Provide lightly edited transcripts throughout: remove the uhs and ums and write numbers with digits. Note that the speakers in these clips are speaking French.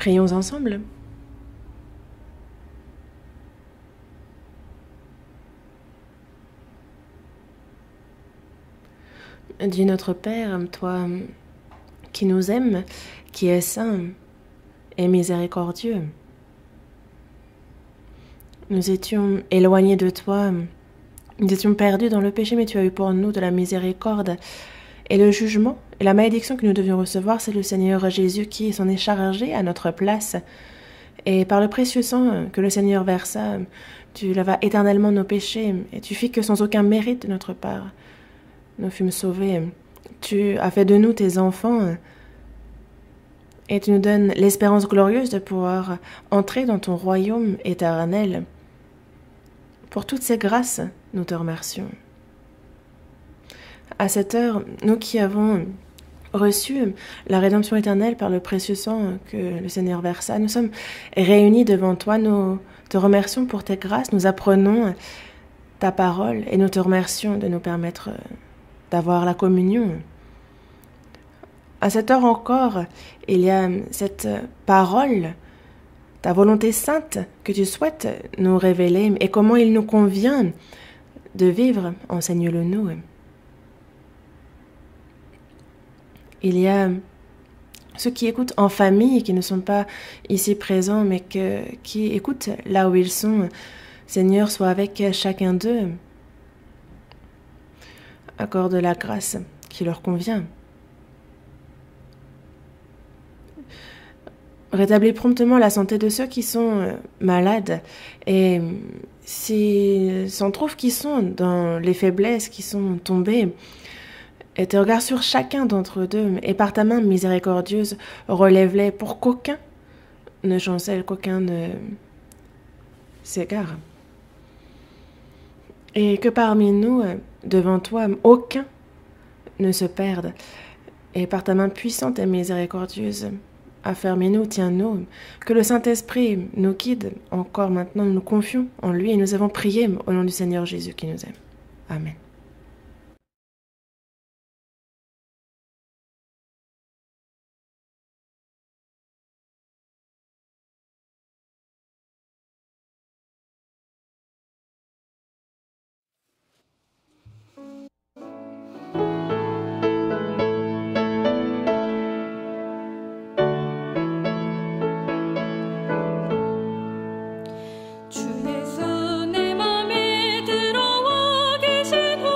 Prions ensemble. Dieu notre Père, toi qui nous aimes, qui es saint et miséricordieux, nous étions éloignés de toi, nous étions perdus dans le péché, mais tu as eu pour nous de la miséricorde. Et le jugement et la malédiction que nous devions recevoir, c'est le Seigneur Jésus qui s'en est chargé à notre place. Et par le précieux sang que le Seigneur versa, tu lavas éternellement nos péchés, et tu fis que sans aucun mérite de notre part, nous fûmes sauvés. Tu as fait de nous tes enfants, et tu nous donnes l'espérance glorieuse de pouvoir entrer dans ton royaume éternel. Pour toutes ces grâces, nous te remercions. À cette heure, nous qui avons reçu la rédemption éternelle par le précieux sang que le Seigneur versa, nous sommes réunis devant toi, nous te remercions pour tes grâces, nous apprenons ta parole et nous te remercions de nous permettre d'avoir la communion. À cette heure encore, il y a cette parole, ta volonté sainte que tu souhaites nous révéler et comment il nous convient de vivre, enseigne-le nous. Il y a ceux qui écoutent en famille et qui ne sont pas ici présents, mais qui écoutent là où ils sont. Seigneur, sois avec chacun d'eux. Accorde la grâce qui leur convient. Rétablis promptement la santé de ceux qui sont malades et s'il s'en trouve qui sont dans les faiblesses, qui sont tombés, et te regarde sur chacun d'entre eux et par ta main miséricordieuse relève-les pour qu'aucun ne chancelle, qu'aucun ne s'égare. Et que parmi nous, devant toi, aucun ne se perde. Et par ta main puissante et miséricordieuse, affermis-nous, tiens-nous, que le Saint-Esprit nous guide encore maintenant, nous nous confions en lui et nous avons prié au nom du Seigneur Jésus qui nous aime. Amen. 주께서 내 맘에 들어와 계시고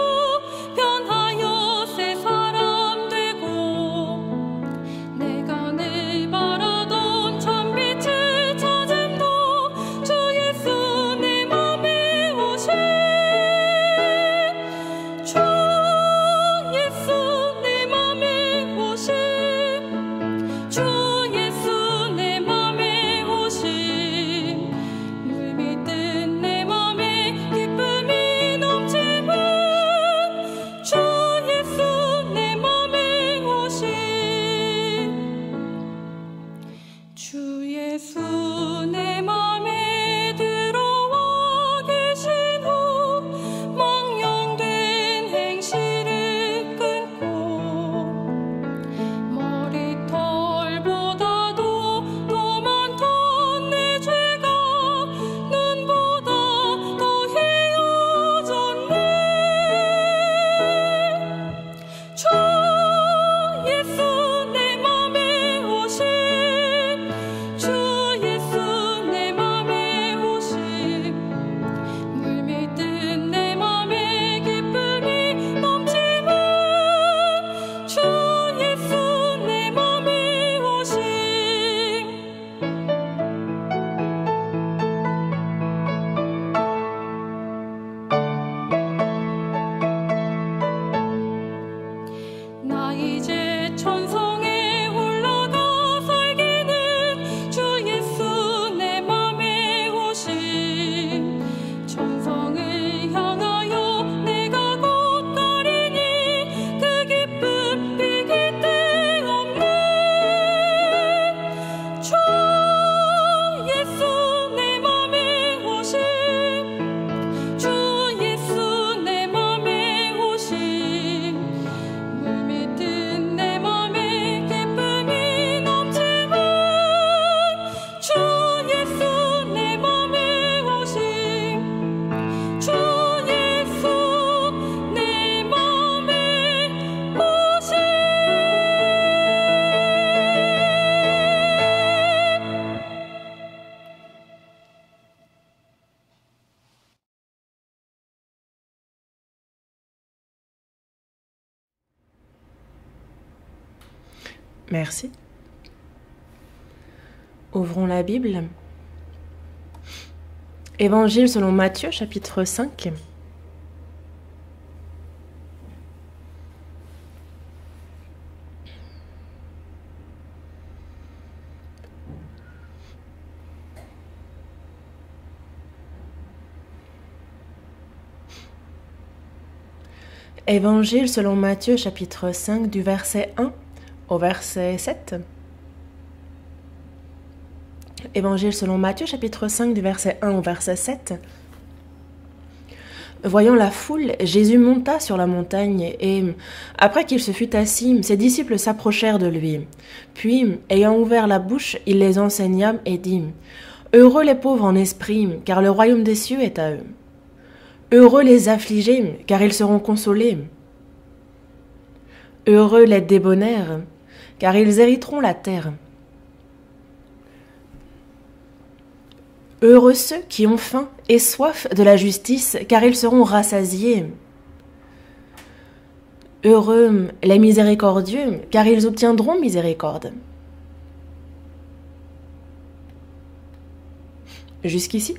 Merci. Ouvrons la Bible. Évangile selon Matthieu, chapitre 5. Évangile selon Matthieu, chapitre 5, du verset 1 au verset 7. Évangile selon Matthieu, chapitre 5, du verset 1 au verset 7. Voyant la foule, Jésus monta sur la montagne et, après qu'il se fut assis, ses disciples s'approchèrent de lui. Puis, ayant ouvert la bouche, il les enseigna et dit : « Heureux les pauvres en esprit, car le royaume des cieux est à eux. Heureux les affligés, car ils seront consolés. Heureux les débonnaires, car ils hériteront la terre. Heureux ceux qui ont faim et soif de la justice, car ils seront rassasiés. Heureux les miséricordieux, car ils obtiendront miséricorde. » Jusqu'ici.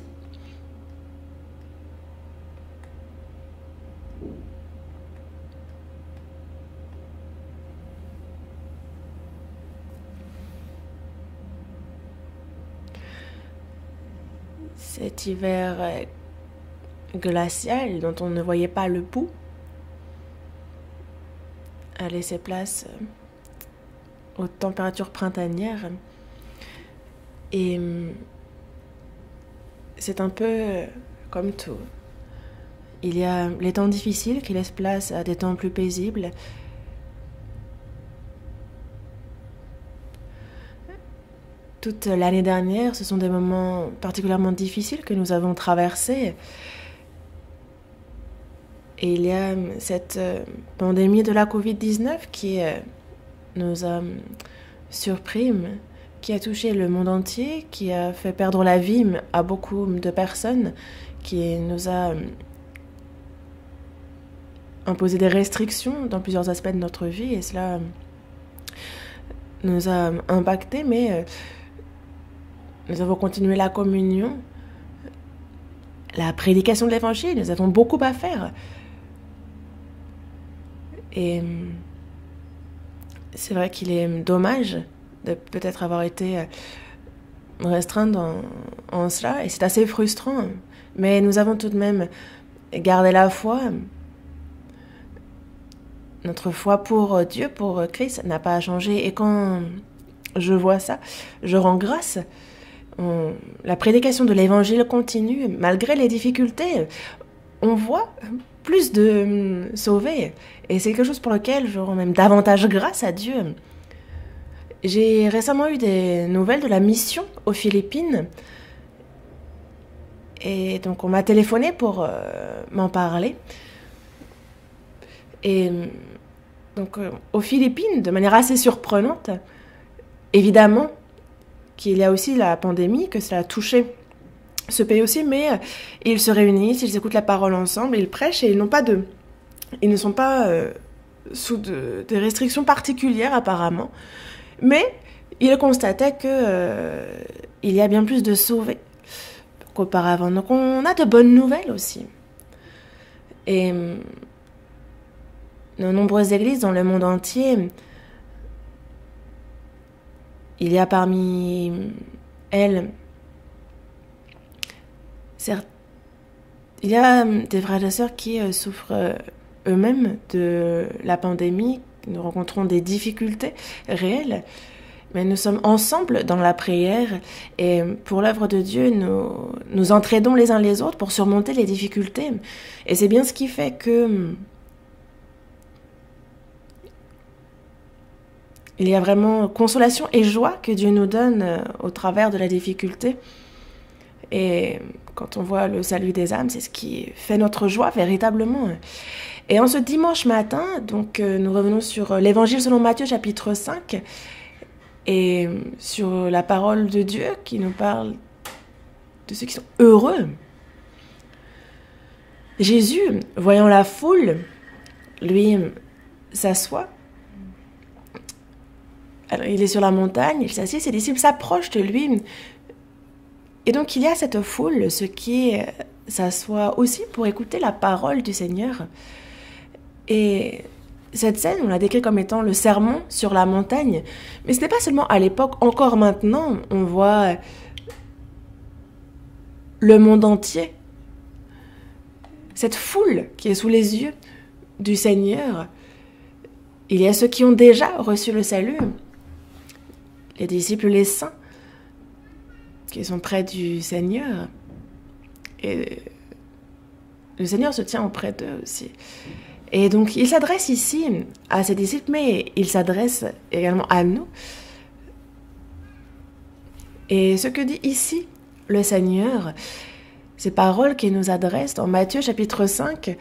Cet hiver glacial dont on ne voyait pas le bout a laissé place aux températures printanières. Et c'est un peu comme tout. Il y a les temps difficiles qui laissent place à des temps plus paisibles. Toute l'année dernière, ce sont des moments particulièrement difficiles que nous avons traversés. Et il y a cette pandémie de la Covid-19 qui nous a surpris, qui a touché le monde entier, qui a fait perdre la vie à beaucoup de personnes, qui nous a imposé des restrictions dans plusieurs aspects de notre vie. Et cela nous a impactés, mais nous avons continué la communion, la prédication de l'évangile. Nous avons beaucoup à faire. Et c'est vrai qu'il est dommage de peut-être avoir été restreint en cela. Et c'est assez frustrant. Mais nous avons tout de même gardé la foi. Notre foi pour Dieu, pour Christ, n'a pas changé. Et quand je vois ça, je rends grâce. La prédication de l'évangile continue, malgré les difficultés. On voit plus de sauvés. Et c'est quelque chose pour lequel je rends même davantage grâce à Dieu. J'ai récemment eu des nouvelles de la mission aux Philippines. Et donc on m'a téléphoné pour m'en parler. Et donc aux Philippines, de manière assez surprenante, évidemment, qu'il y a aussi la pandémie, que cela a touché ce pays aussi, mais ils se réunissent, ils écoutent la parole ensemble, ils prêchent et ils ne sont pas sous des restrictions particulières apparemment, mais ils constataient que il y a bien plus de sauvés qu'auparavant. Donc on a de bonnes nouvelles aussi. Et de nombreuses églises dans le monde entier, il y a parmi elles, certes, il y a des frères et sœurs qui souffrent eux-mêmes de la pandémie. Nous rencontrons des difficultés réelles, mais nous sommes ensemble dans la prière et pour l'œuvre de Dieu, nous entraidons les uns les autres pour surmonter les difficultés. Et c'est bien ce qui fait que il y a vraiment consolation et joie que Dieu nous donne au travers de la difficulté. Et quand on voit le salut des âmes, c'est ce qui fait notre joie véritablement. Et en ce dimanche matin, donc nous revenons sur l'Évangile selon Matthieu, chapitre 5, et sur la parole de Dieu qui nous parle de ceux qui sont heureux. Jésus, voyant la foule, lui s'assoit Alors, il est sur la montagne, il s'assied, ses disciples s'approchent de lui. Et donc, il y a cette foule, ceux qui s'assoient aussi pour écouter la parole du Seigneur. Et cette scène, on l'a décrit comme étant le sermon sur la montagne. Mais ce n'est pas seulement à l'époque, encore maintenant, on voit le monde entier. Cette foule qui est sous les yeux du Seigneur. Il y a ceux qui ont déjà reçu le salut, les disciples, les saints, qui sont près du Seigneur. Et le Seigneur se tient auprès d'eux aussi. Et donc, il s'adresse ici à ses disciples, mais il s'adresse également à nous. Et ce que dit ici le Seigneur, ces paroles qu'il nous adresse dans Matthieu chapitre 5,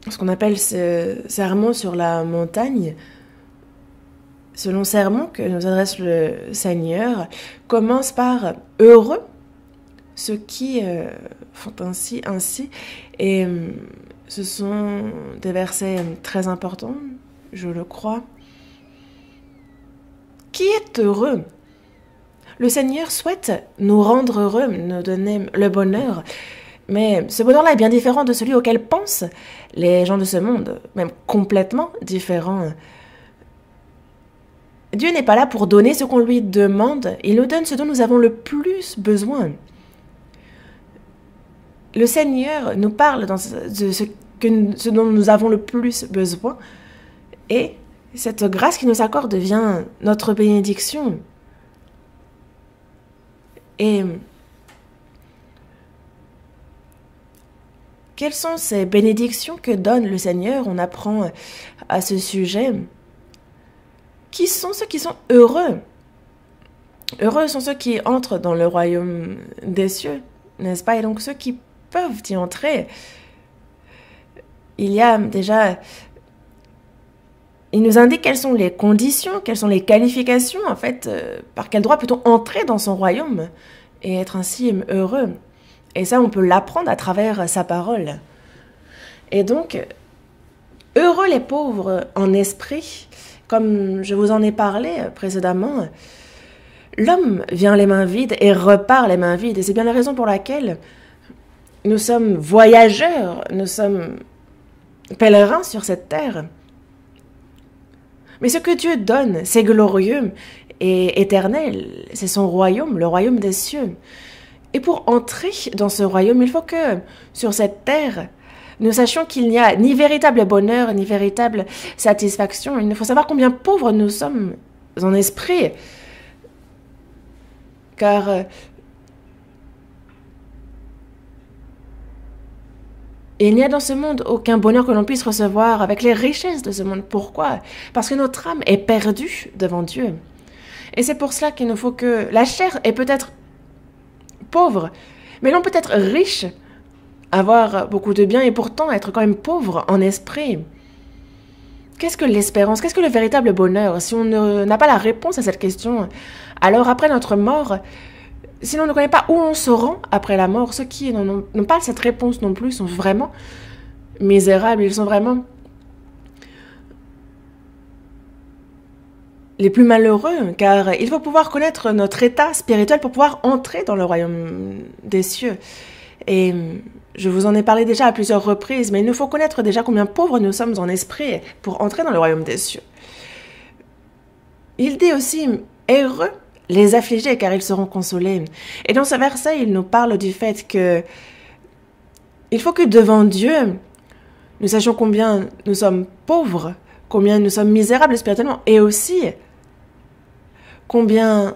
ce qu'on appelle ce sermon sur la montagne, ce long sermon que nous adresse le Seigneur, commence par « Heureux ceux qui font ainsi ». Et ce sont des versets très importants, je le crois. Qui est heureux? Le Seigneur souhaite nous rendre heureux, nous donner le bonheur. Mais ce bonheur-là est bien différent de celui auquel pensent les gens de ce monde, même complètement différent. Dieu n'est pas là pour donner ce qu'on lui demande, il nous donne ce dont nous avons le plus besoin. Le Seigneur nous parle de ce dont nous avons le plus besoin, et cette grâce qu'il nous accorde devient notre bénédiction. Et quelles sont ces bénédictions que donne le Seigneur? On apprend à ce sujet. Qui sont ceux qui sont heureux? Heureux sont ceux qui entrent dans le royaume des cieux, n'est-ce pas? Et donc ceux qui peuvent y entrer. Il y a déjà... Il nous indique quelles sont les conditions, quelles sont les qualifications, en fait, par quel droit peut-on entrer dans son royaume et être ainsi heureux. Et ça, on peut l'apprendre à travers sa parole. Et donc, heureux les pauvres en esprit, comme je vous en ai parlé précédemment, l'homme vient les mains vides et repart les mains vides. Et c'est bien la raison pour laquelle nous sommes voyageurs, nous sommes pèlerins sur cette terre. Mais ce que Dieu donne, c'est glorieux et éternel. C'est son royaume, le royaume des cieux. Et pour entrer dans ce royaume, il faut que, sur cette terre, nous sachions qu'il n'y a ni véritable bonheur, ni véritable satisfaction. Il faut savoir combien pauvres nous sommes en esprit. Car il n'y a dans ce monde aucun bonheur que l'on puisse recevoir avec les richesses de ce monde. Pourquoi? Parce que notre âme est perdue devant Dieu. Et c'est pour cela qu'il nous faut que la chair est peut-être pauvre, mais l'on peut être riche, avoir beaucoup de biens et pourtant être quand même pauvre en esprit. Qu'est-ce que l'espérance? Qu'est-ce que le véritable bonheur? Si on n'a pas la réponse à cette question, alors après notre mort, si l'on ne connaît pas où on se rend après la mort, ceux qui n'ont pas cette réponse non plus sont vraiment misérables, ils sont vraiment les plus malheureux, car il faut pouvoir connaître notre état spirituel pour pouvoir entrer dans le royaume des cieux. Et je vous en ai parlé déjà à plusieurs reprises, mais il nous faut connaître déjà combien pauvres nous sommes en esprit pour entrer dans le royaume des cieux. Il dit aussi « heureux les affligés, car ils seront consolés ». Et dans ce verset, il nous parle du fait que il faut que devant Dieu, nous sachions combien nous sommes pauvres, combien nous sommes misérables spirituellement, et aussi combien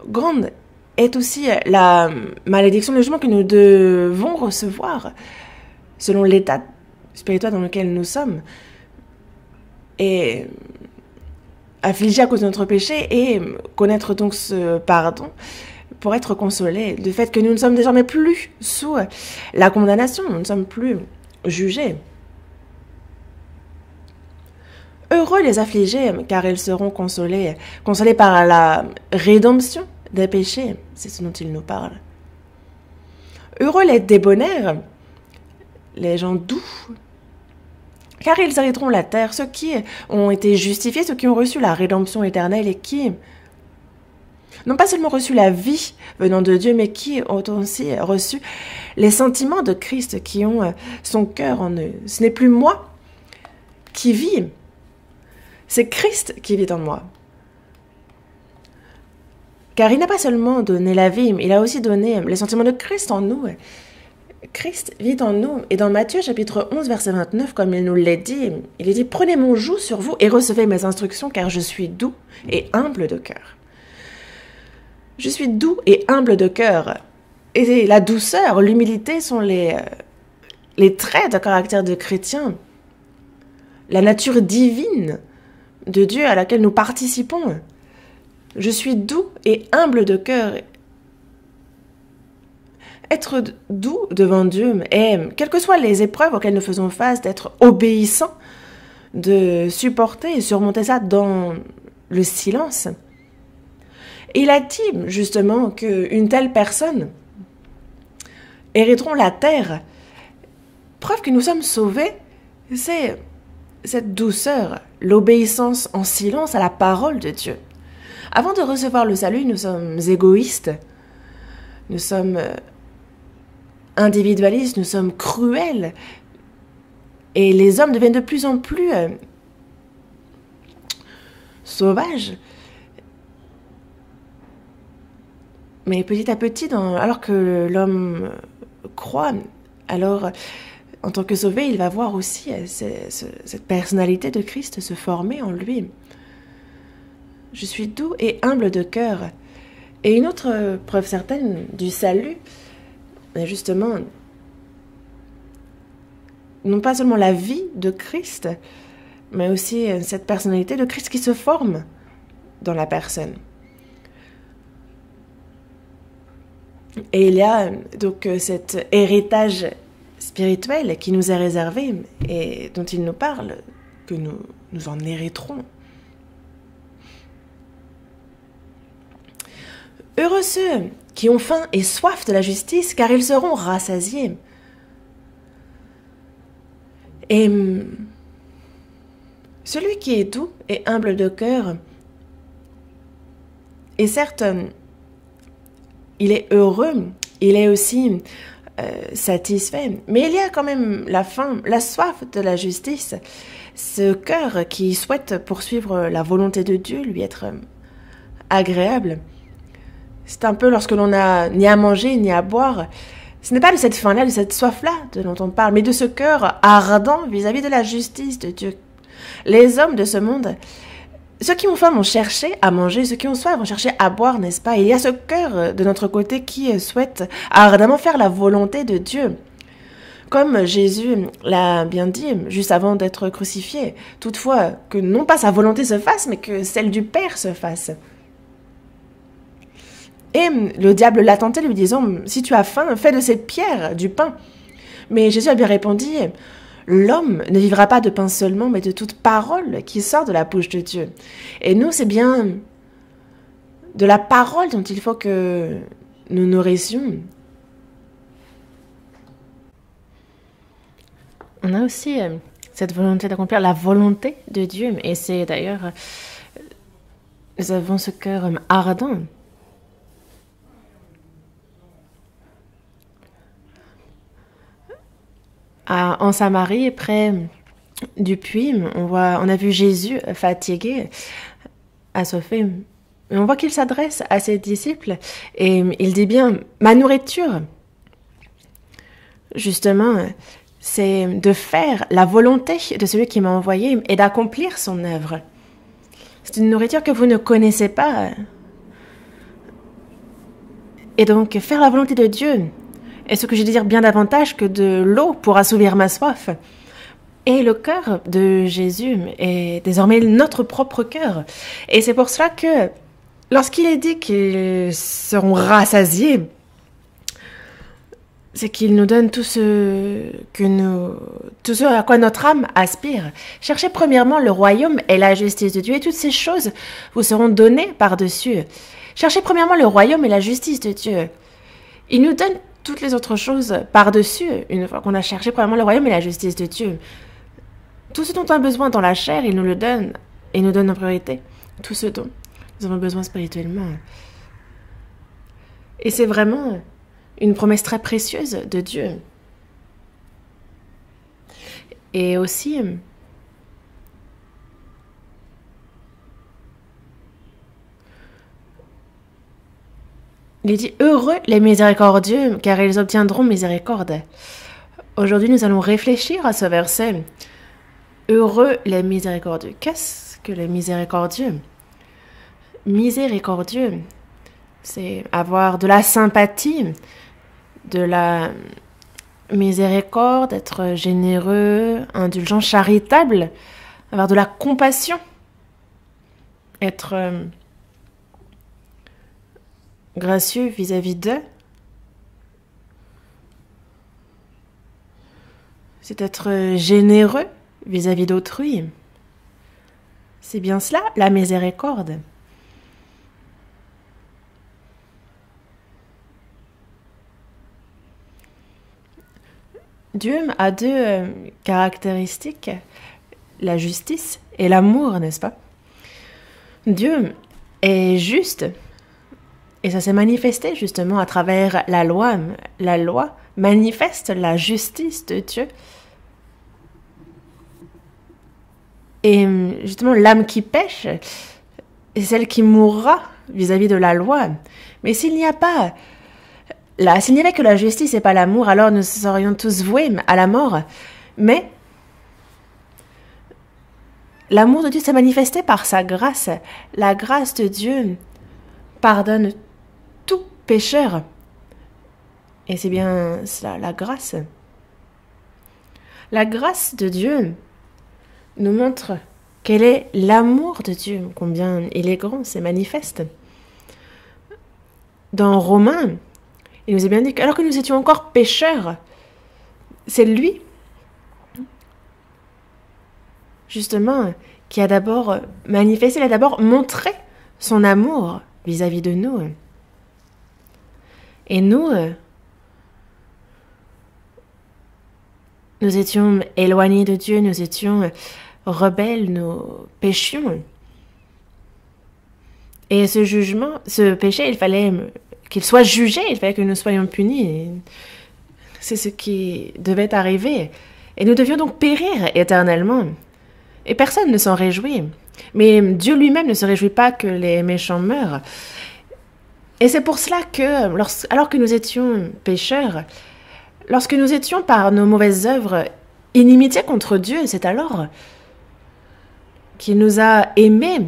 grande est aussi la malédiction, le jugement que nous devons recevoir selon l'état spirituel dans lequel nous sommes. Et affligés à cause de notre péché et connaître donc ce pardon pour être consolés du fait que nous ne sommes désormais plus sous la condamnation, nous ne sommes plus jugés. Heureux les affligés, car ils seront consolés, consolés par la rédemption des péchés, c'est ce dont il nous parle. Heureux les débonnaires, les gens doux, Car ils hériteront la terre, ceux qui ont été justifiés, ceux qui ont reçu la rédemption éternelle et qui n'ont pas seulement reçu la vie venant de Dieu, mais qui ont aussi reçu les sentiments de Christ, qui ont son cœur en eux. Ce n'est plus moi qui vis, c'est Christ qui vit en moi. Car il n'a pas seulement donné la vie, mais il a aussi donné les sentiments de Christ en nous. Christ vit en nous. Et dans Matthieu chapitre 11, verset 29, comme il nous l'a dit, il est dit « Prenez mon joug sur vous et recevez mes instructions, car je suis doux et humble de cœur. » Je suis doux et humble de cœur. Et la douceur, l'humilité sont les traits de caractère de chrétien. La nature divine de Dieu à laquelle nous participons. Je suis doux et humble de cœur. Être doux devant Dieu et, quelles que soient les épreuves auxquelles nous faisons face, d'être obéissant, de supporter et surmonter ça dans le silence. Et il a dit justement qu'une telle personne hériteront la terre. Preuve que nous sommes sauvés, c'est cette douceur, l'obéissance en silence à la parole de Dieu. Avant de recevoir le salut, nous sommes égoïstes, nous sommes individualistes, nous sommes cruels. Et les hommes deviennent de plus en plus sauvages. Mais petit à petit, alors que l'homme croit, alors en tant que sauvé, il va voir aussi cette personnalité de Christ se former en lui. Je suis doux et humble de cœur. Et une autre preuve certaine du salut, justement, non pas seulement la vie de Christ, mais aussi cette personnalité de Christ qui se forme dans la personne. Et il y a donc cet héritage spirituel qui nous est réservé et dont il nous parle, que nous en hériterons. Heureux ceux qui ont faim et soif de la justice, car ils seront rassasiés. Et celui qui est doux et humble de cœur, et certes, il est heureux, il est aussi satisfait, mais il y a quand même la faim, la soif de la justice, ce cœur qui souhaite poursuivre la volonté de Dieu, lui être agréable. C'est un peu lorsque l'on n'a ni à manger ni à boire. Ce n'est pas de cette faim-là, de cette soif-là dont on parle, mais de ce cœur ardent vis-à-vis de la justice de Dieu. Les hommes de ce monde, ceux qui ont faim vont chercher à manger, ceux qui ont soif vont chercher à boire, n'est-ce pas? Il y a ce cœur de notre côté qui souhaite ardemment faire la volonté de Dieu. Comme Jésus l'a bien dit, juste avant d'être crucifié. Toutefois, que non pas sa volonté se fasse, mais que celle du Père se fasse. Et le diable l'a tenté, lui disant « Si tu as faim, fais de cette pierre du pain. » Mais Jésus a bien répondu « L'homme ne vivra pas de pain seulement, mais de toute parole qui sort de la bouche de Dieu. » Et nous, c'est bien de la parole dont il faut que nous nourrissions. On a aussi cette volonté d'accomplir la volonté de Dieu. Et c'est d'ailleurs, nous avons ce cœur ardent. En Samarie, près du puits, on a vu Jésus fatigué, assoiffé. Et on voit qu'il s'adresse à ses disciples et il dit bien « Ma nourriture, justement, c'est de faire la volonté de celui qui m'a envoyé et d'accomplir son œuvre. C'est une nourriture que vous ne connaissez pas. Et donc, faire la volonté de Dieu, est ce que je désire bien davantage que de l'eau pour assouvir ma soif. Et le cœur de Jésus est désormais notre propre cœur. Et c'est pour cela que, lorsqu'il est dit qu'ils seront rassasiés, c'est qu'il nous donne tout ce à quoi notre âme aspire. Cherchez premièrement le royaume et la justice de Dieu, et toutes ces choses vous seront données par-dessus. Cherchez premièrement le royaume et la justice de Dieu. Il nous donne toutes les autres choses par-dessus, une fois qu'on a cherché premièrement le royaume et la justice de Dieu. Tout ce dont on a besoin dans la chair, il nous le donne et nous donne en priorité. Tout ce dont nous avons besoin spirituellement. Et c'est vraiment une promesse très précieuse de Dieu. Et aussi, il dit « Heureux les miséricordieux, car ils obtiendront miséricorde ». Aujourd'hui, nous allons réfléchir à ce verset. « Heureux les miséricordieux ». Qu'est-ce que les miséricordieux? Miséricordieux, c'est avoir de la sympathie, de la miséricorde, être généreux, indulgent, charitable, avoir de la compassion, être gracieux vis-à-vis d'eux. C'est être généreux vis-à-vis d'autrui. C'est bien cela, la miséricorde. Dieu a deux caractéristiques, la justice et l'amour, n'est-ce pas? Dieu est juste, et ça s'est manifesté justement à travers la loi. La loi manifeste la justice de Dieu. Et justement, l'âme qui pêche est celle qui mourra vis-à-vis de la loi. Mais s'il n'y avait que la justice et pas l'amour, alors nous serions tous voués à la mort. Mais l'amour de Dieu s'est manifesté par sa grâce. La grâce de Dieu pardonne tout pécheur. Et c'est bien cela, la grâce. La grâce de Dieu nous montre quel est l'amour de Dieu, combien il est grand, c'est manifeste. Dans Romains, il nous est bien dit qu'alors que nous étions encore pécheurs, c'est lui, justement, qui a d'abord manifesté, il a d'abord montré son amour vis-à-vis de nous. Et nous étions éloignés de Dieu, nous étions rebelles, nous péchions. Et ce péché, il fallait qu'il soit jugé, il fallait que nous soyons punis. C'est ce qui devait arriver. Et nous devions donc périr éternellement. Et personne ne s'en réjouit. Mais Dieu lui-même ne se réjouit pas que les méchants meurent. Et c'est pour cela que, alors que nous étions pécheurs, lorsque nous étions par nos mauvaises œuvres inimitié contre Dieu, c'est alors qu'il nous a aimés.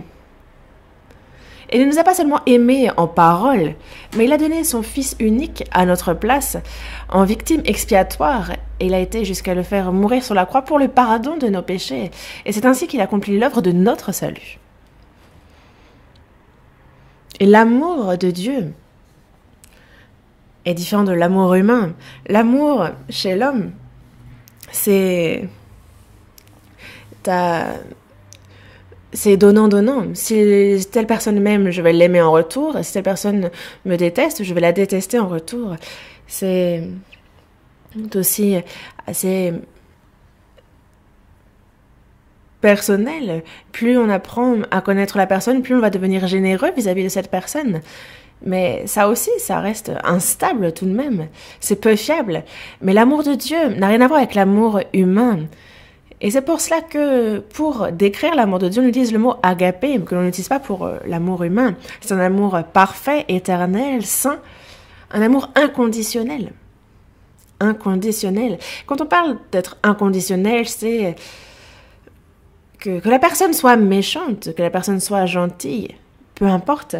Et il ne nous a pas seulement aimés en parole, mais il a donné son Fils unique à notre place en victime expiatoire. Et il a été jusqu'à le faire mourir sur la croix pour le pardon de nos péchés. Et c'est ainsi qu'il accomplit l'œuvre de notre salut. Et l'amour de Dieu est différent de l'amour humain. L'amour chez l'homme, c'est donnant-donnant. Si telle personne m'aime, je vais l'aimer en retour. Et si telle personne me déteste, je vais la détester en retour. C'est aussi assez personnel. Plus on apprend à connaître la personne, plus on va devenir généreux vis-à-vis de cette personne. Mais ça aussi, ça reste instable tout de même. C'est peu fiable. Mais l'amour de Dieu n'a rien à voir avec l'amour humain. Et c'est pour cela que, pour décrire l'amour de Dieu, on utilise le mot agapé, que l'on n'utilise pas pour l'amour humain. C'est un amour parfait, éternel, saint, un amour inconditionnel. Inconditionnel. Quand on parle d'être inconditionnel, c'est que la personne soit méchante, que la personne soit gentille, peu importe.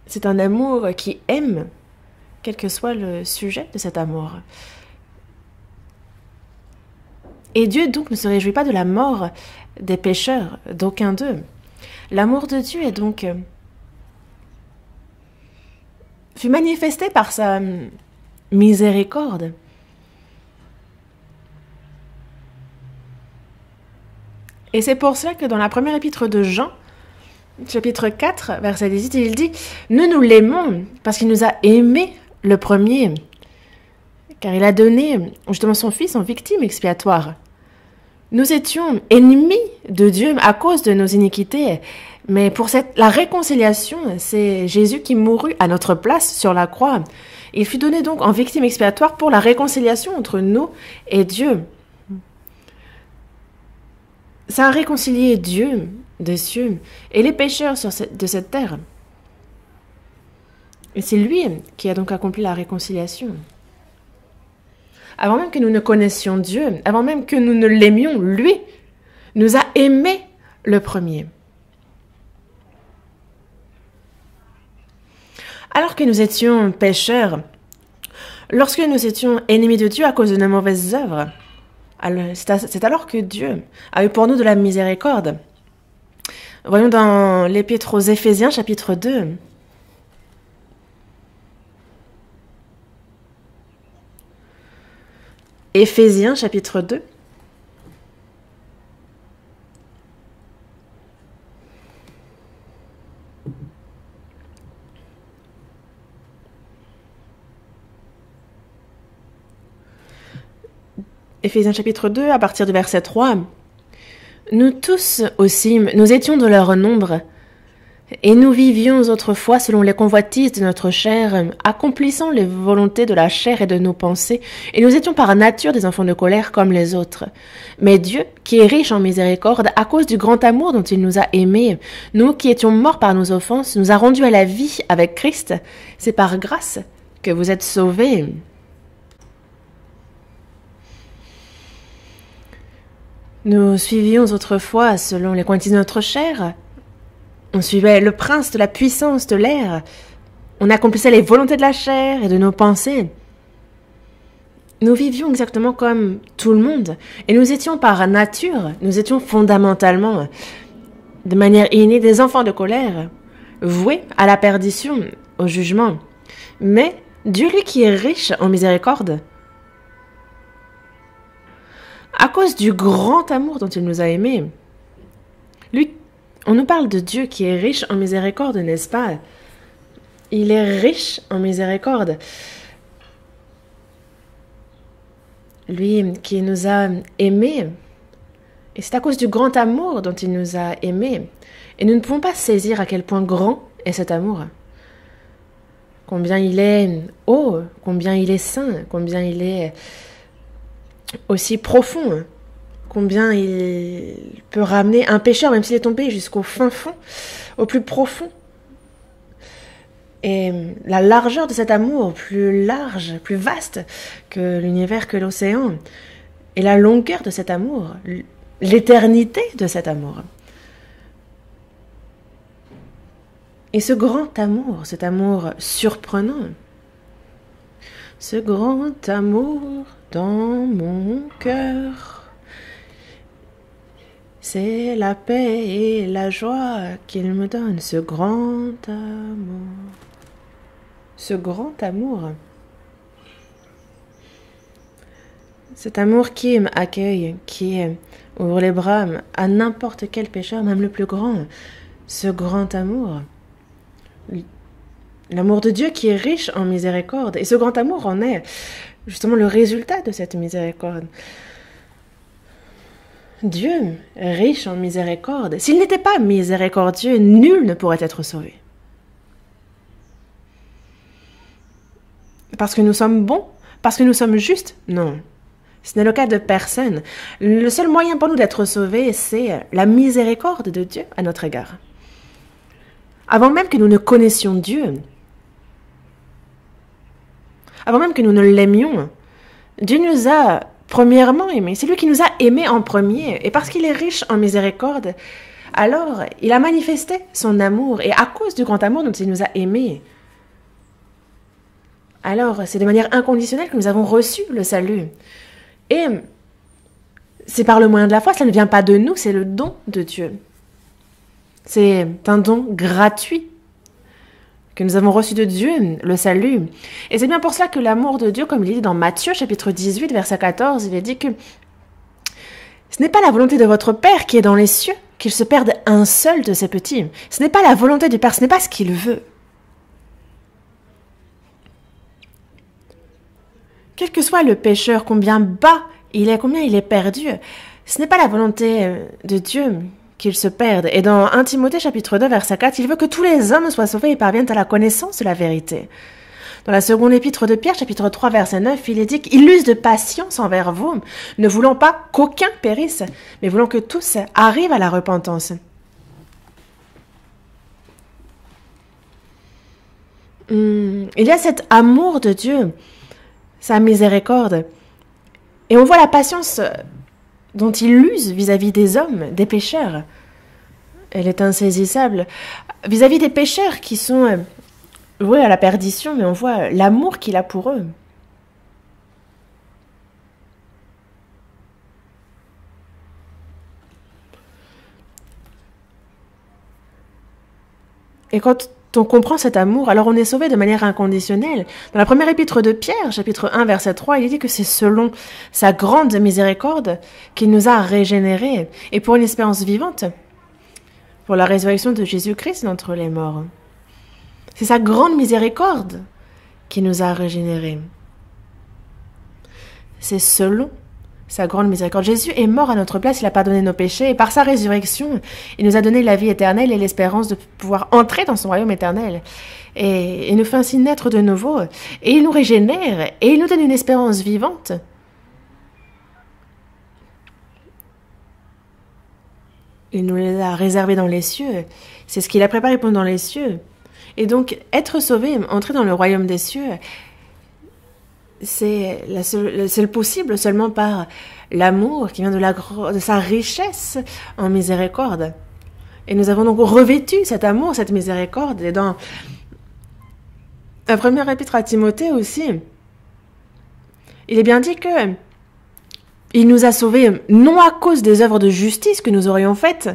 C'est un amour qui aime, quel que soit le sujet de cet amour. Et Dieu donc ne se réjouit pas de la mort des pécheurs, d'aucun d'eux. L'amour de Dieu est donc fut manifesté par sa miséricorde. Et c'est pour cela que dans la première épître de Jean, chapitre 4, verset 18, il dit « Nous l'aimons parce qu'il nous a aimés le premier. car il a donné justement son Fils en victime expiatoire. Nous étions ennemis de Dieu à cause de nos iniquités, mais pour la réconciliation, c'est Jésus qui mourut à notre place sur la croix. Il fut donné donc en victime expiatoire pour la réconciliation entre nous et Dieu. Ça a réconcilié Dieu des cieux et les pécheurs de cette terre. Et c'est lui qui a donc accompli la réconciliation. Avant même que nous ne connaissions Dieu, avant même que nous ne l'aimions, lui nous a aimés le premier. Alors que nous étions pécheurs, lorsque nous étions ennemis de Dieu à cause de nos mauvaises œuvres, c'est alors que Dieu a eu pour nous de la miséricorde. Voyons dans l'Épître aux Éphésiens, chapitre 2. Éphésiens, chapitre 2. Éphésiens chapitre 2, à partir du verset 3. Nous tous aussi, nous étions de leur nombre, et nous vivions autrefois selon les convoitises de notre chair, accomplissant les volontés de la chair et de nos pensées, et nous étions par nature des enfants de colère comme les autres. Mais Dieu, qui est riche en miséricorde, à cause du grand amour dont il nous a aimés, nous qui étions morts par nos offenses, nous a rendus à la vie avec Christ. C'est par grâce que vous êtes sauvés. Nous suivions autrefois selon les convoitises de notre chair. On suivait le prince de la puissance de l'air. On accomplissait les volontés de la chair et de nos pensées. Nous vivions exactement comme tout le monde. Et nous étions par nature, nous étions fondamentalement, de manière innée, des enfants de colère, voués à la perdition, au jugement. Mais Dieu, lui qui est riche en miséricorde, à cause du grand amour dont il nous a aimés, lui, on nous parle de Dieu qui est riche en miséricorde, n'est-ce pas? Il est riche en miséricorde. Lui qui nous a aimés, et c'est à cause du grand amour dont il nous a aimés. Et nous ne pouvons pas saisir à quel point grand est cet amour. Combien il est haut, combien il est saint, combien il est aussi profond, combien il peut ramener un pécheur, même s'il est tombé, jusqu'au fin fond, au plus profond. Et la largeur de cet amour, plus large, plus vaste que l'univers, que l'océan, et la longueur de cet amour, l'éternité de cet amour. Et ce grand amour, cet amour surprenant, ce grand amour dans mon cœur, c'est la paix et la joie qu'il me donne, ce grand amour. Ce grand amour. Cet amour qui m'accueille, qui ouvre les bras à n'importe quel pécheur, même le plus grand. Ce grand amour. L'amour de Dieu qui est riche en miséricorde. Et ce grand amour en est justement le résultat de cette miséricorde. Dieu, riche en miséricorde, s'il n'était pas miséricordieux, nul ne pourrait être sauvé. Parce que nous sommes bons? Parce que nous sommes justes? Non. Ce n'est le cas de personne. Le seul moyen pour nous d'être sauvés, c'est la miséricorde de Dieu à notre égard. Avant même que nous ne connaissions Dieu, avant même que nous ne l'aimions, Dieu nous a premièrement aimés. C'est lui qui nous a aimés en premier. Et parce qu'il est riche en miséricorde, alors il a manifesté son amour. Et à cause du grand amour dont il nous a aimés, alors c'est de manière inconditionnelle que nous avons reçu le salut. Et c'est par le moyen de la foi, ça ne vient pas de nous, c'est le don de Dieu. C'est un don gratuit que nous avons reçu de Dieu, le salut. Et c'est bien pour cela que l'amour de Dieu, comme il est dit dans Matthieu, chapitre 18, verset 14, il est dit que ce n'est pas la volonté de votre Père qui est dans les cieux, qu'il se perde un seul de ses petits. Ce n'est pas la volonté du Père, ce n'est pas ce qu'il veut. Quel que soit le pécheur, combien bas il est, combien il est perdu, ce n'est pas la volonté de Dieu qu'il se perde. Et dans 1 Timothée chapitre 2 verset 4, il veut que tous les hommes soient sauvés et parviennent à la connaissance de la vérité. Dans la seconde épître de Pierre, chapitre 3, verset 9, il est dit qu'il use de patience envers vous, ne voulant pas qu'aucun périsse, mais voulant que tous arrivent à la repentance. Il y a cet amour de Dieu, sa miséricorde, et on voit la patience dont il use vis-à-vis des hommes, des pécheurs. Elle est insaisissable. Vis-à-vis des pécheurs qui sont voués à la perdition, mais on voit l'amour qu'il a pour eux. Et quand on comprend cet amour, alors on est sauvé de manière inconditionnelle. Dans la première épître de Pierre, chapitre 1, verset 3, il dit que c'est selon sa grande miséricorde qu'il nous a régénérés, et pour une espérance vivante, pour la résurrection de Jésus-Christ d'entre les morts. C'est sa grande miséricorde qui nous a régénérés. C'est selon sa grande miséricorde. Jésus est mort à notre place, il a pardonné nos péchés, et par sa résurrection, il nous a donné la vie éternelle et l'espérance de pouvoir entrer dans son royaume éternel. Et il nous fait ainsi naître de nouveau, et il nous régénère, et il nous donne une espérance vivante. Il nous les a réservés dans les cieux. C'est ce qu'il a préparé pendant les cieux. Et donc, être sauvé, entrer dans le royaume des cieux, c'est le possible seulement par l'amour qui vient de sa richesse en miséricorde. Et nous avons donc revêtu cet amour, cette miséricorde. Et dans la première épître à Timothée aussi, il est bien dit que il nous a sauvés non à cause des œuvres de justice que nous aurions faites,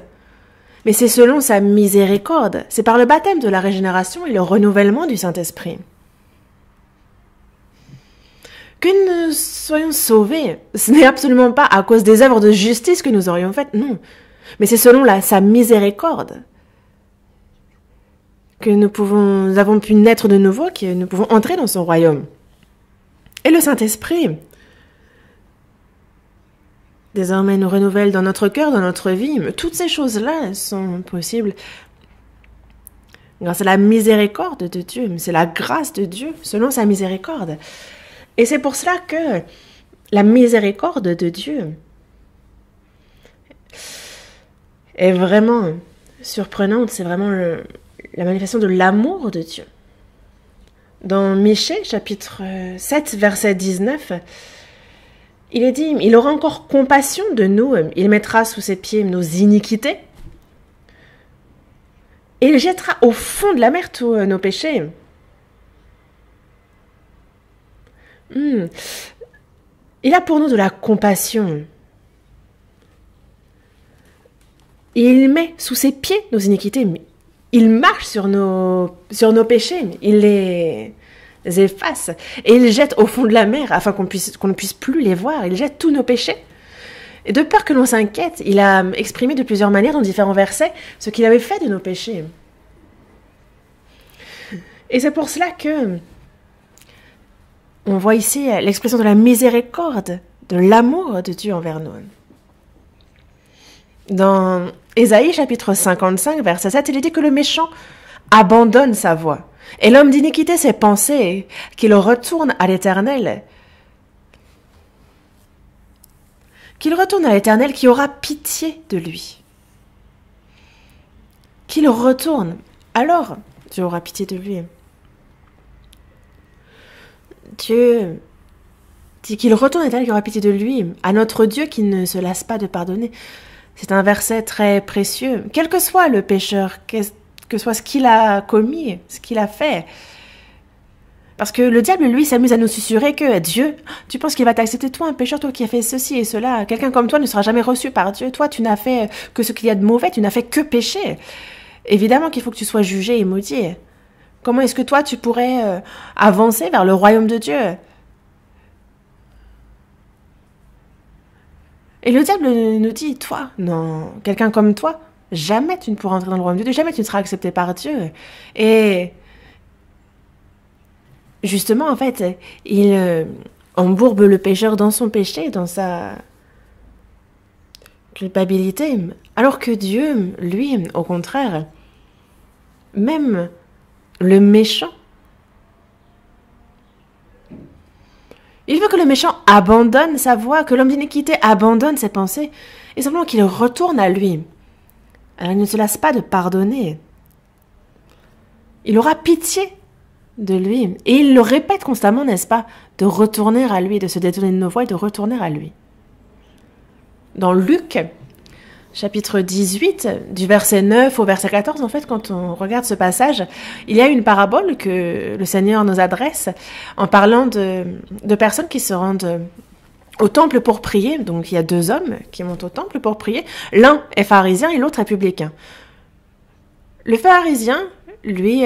mais c'est selon sa miséricorde. C'est par le baptême de la régénération et le renouvellement du Saint-Esprit. Que nous soyons sauvés, ce n'est absolument pas à cause des œuvres de justice que nous aurions faites, non. Mais c'est selon sa miséricorde que nous avons pu naître de nouveau, que nous pouvons entrer dans son royaume. Et le Saint-Esprit, désormais, nous renouvelle dans notre cœur, dans notre vie. Mais toutes ces choses-là sont possibles grâce à la miséricorde de Dieu. C'est la grâce de Dieu selon sa miséricorde. Et c'est pour cela que la miséricorde de Dieu est vraiment surprenante. C'est vraiment la manifestation de l'amour de Dieu. Dans Michée, chapitre 7, verset 19, il est dit, il aura encore compassion de nous, il mettra sous ses pieds nos iniquités, et il jettera au fond de la mer tous nos péchés. Il a pour nous de la compassion. Et il met sous ses pieds nos iniquités. Il marche sur nos péchés. Il les efface. Et il jette au fond de la mer afin qu'on ne puisse plus les voir. Il jette tous nos péchés. Et de peur que l'on s'inquiète, il a exprimé de plusieurs manières dans différents versets ce qu'il avait fait de nos péchés. Et c'est pour cela que on voit ici l'expression de la miséricorde, de l'amour de Dieu envers nous. Dans Ésaïe chapitre 55, verset 7, il est dit que le méchant abandonne sa voie, et l'homme d'iniquité ses pensées, qu'il retourne à l'Éternel. Qu'il retourne à l'Éternel qui aura pitié de lui. Qu'il retourne, alors Dieu aura pitié de lui. Dieu dit qu'il retourne à l'Éternel qui aura pitié de lui, à notre Dieu qui ne se lasse pas de pardonner. C'est un verset très précieux. Quel que soit le pécheur, que soit ce qu'il a commis, ce qu'il a fait. Parce que le diable, lui, s'amuse à nous susurrer que Dieu, tu penses qu'il va t'accepter, toi, un pécheur, toi qui as fait ceci et cela. Quelqu'un comme toi ne sera jamais reçu par Dieu. Toi, tu n'as fait que ce qu'il y a de mauvais, tu n'as fait que pécher. Évidemment qu'il faut que tu sois jugé et maudit. Comment est-ce que toi, tu pourrais avancer vers le royaume de Dieu? Et le diable nous dit, toi, non, quelqu'un comme toi, jamais tu ne pourras entrer dans le royaume de Dieu, jamais tu ne seras accepté par Dieu. Et justement, en fait, il embourbe le pécheur dans son péché, dans sa culpabilité, alors que Dieu, lui, au contraire, même le méchant, il veut que le méchant abandonne sa voie, que l'homme d'iniquité abandonne ses pensées, et simplement qu'il retourne à lui. Alors il ne se lasse pas de pardonner. Il aura pitié de lui, et il le répète constamment, n'est-ce pas, de retourner à lui, de se détourner de nos voies et de retourner à lui. Dans Luc, chapitre 18, du verset 9 au verset 14, en fait, quand on regarde ce passage, il y a une parabole que le Seigneur nous adresse en parlant de personnes qui se rendent au temple pour prier. Donc, il y a 2 hommes qui montent au temple pour prier. L'un est pharisien et l'autre est publicain. Le pharisien, lui,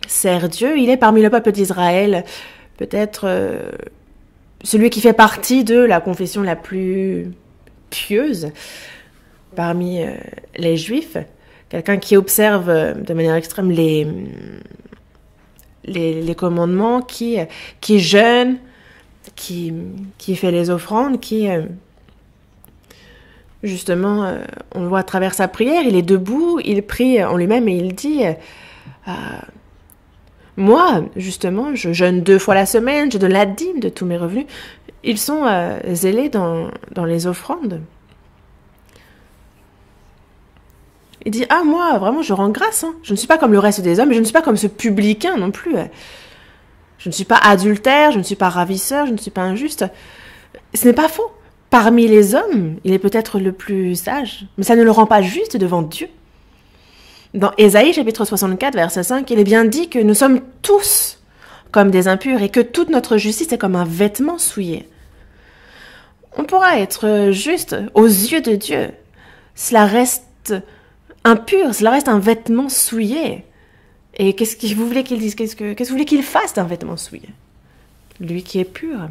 sert Dieu. Il est parmi le peuple d'Israël, peut-être celui qui fait partie de la confession la plus pieuse parmi les Juifs, quelqu'un qui observe de manière extrême les commandements, qui jeûne, qui fait les offrandes, qui justement, on le voit à travers sa prière, il est debout, il prie en lui-même et il dit moi, justement, je jeûne 2 fois la semaine, je donne la dîme de tous mes revenus. Ils sont zélés dans les offrandes. Il dit, moi, vraiment, je rends grâce. Je ne suis pas comme le reste des hommes, mais je ne suis pas comme ce publicain non plus. Je ne suis pas adultère, je ne suis pas ravisseur, je ne suis pas injuste. Ce n'est pas faux. Parmi les hommes, il est peut-être le plus sage, mais ça ne le rend pas juste devant Dieu. Dans Ésaïe, chapitre 64, verset 5, il est bien dit que nous sommes tous comme des impurs et que toute notre justice est comme un vêtement souillé. On pourra être juste aux yeux de Dieu. Cela reste impur, cela reste un vêtement souillé. Et qu'est-ce que vous voulez qu'il dise? Qu'est-ce que vous voulez qu'il fasse d'un vêtement souillé? Lui qui est pur.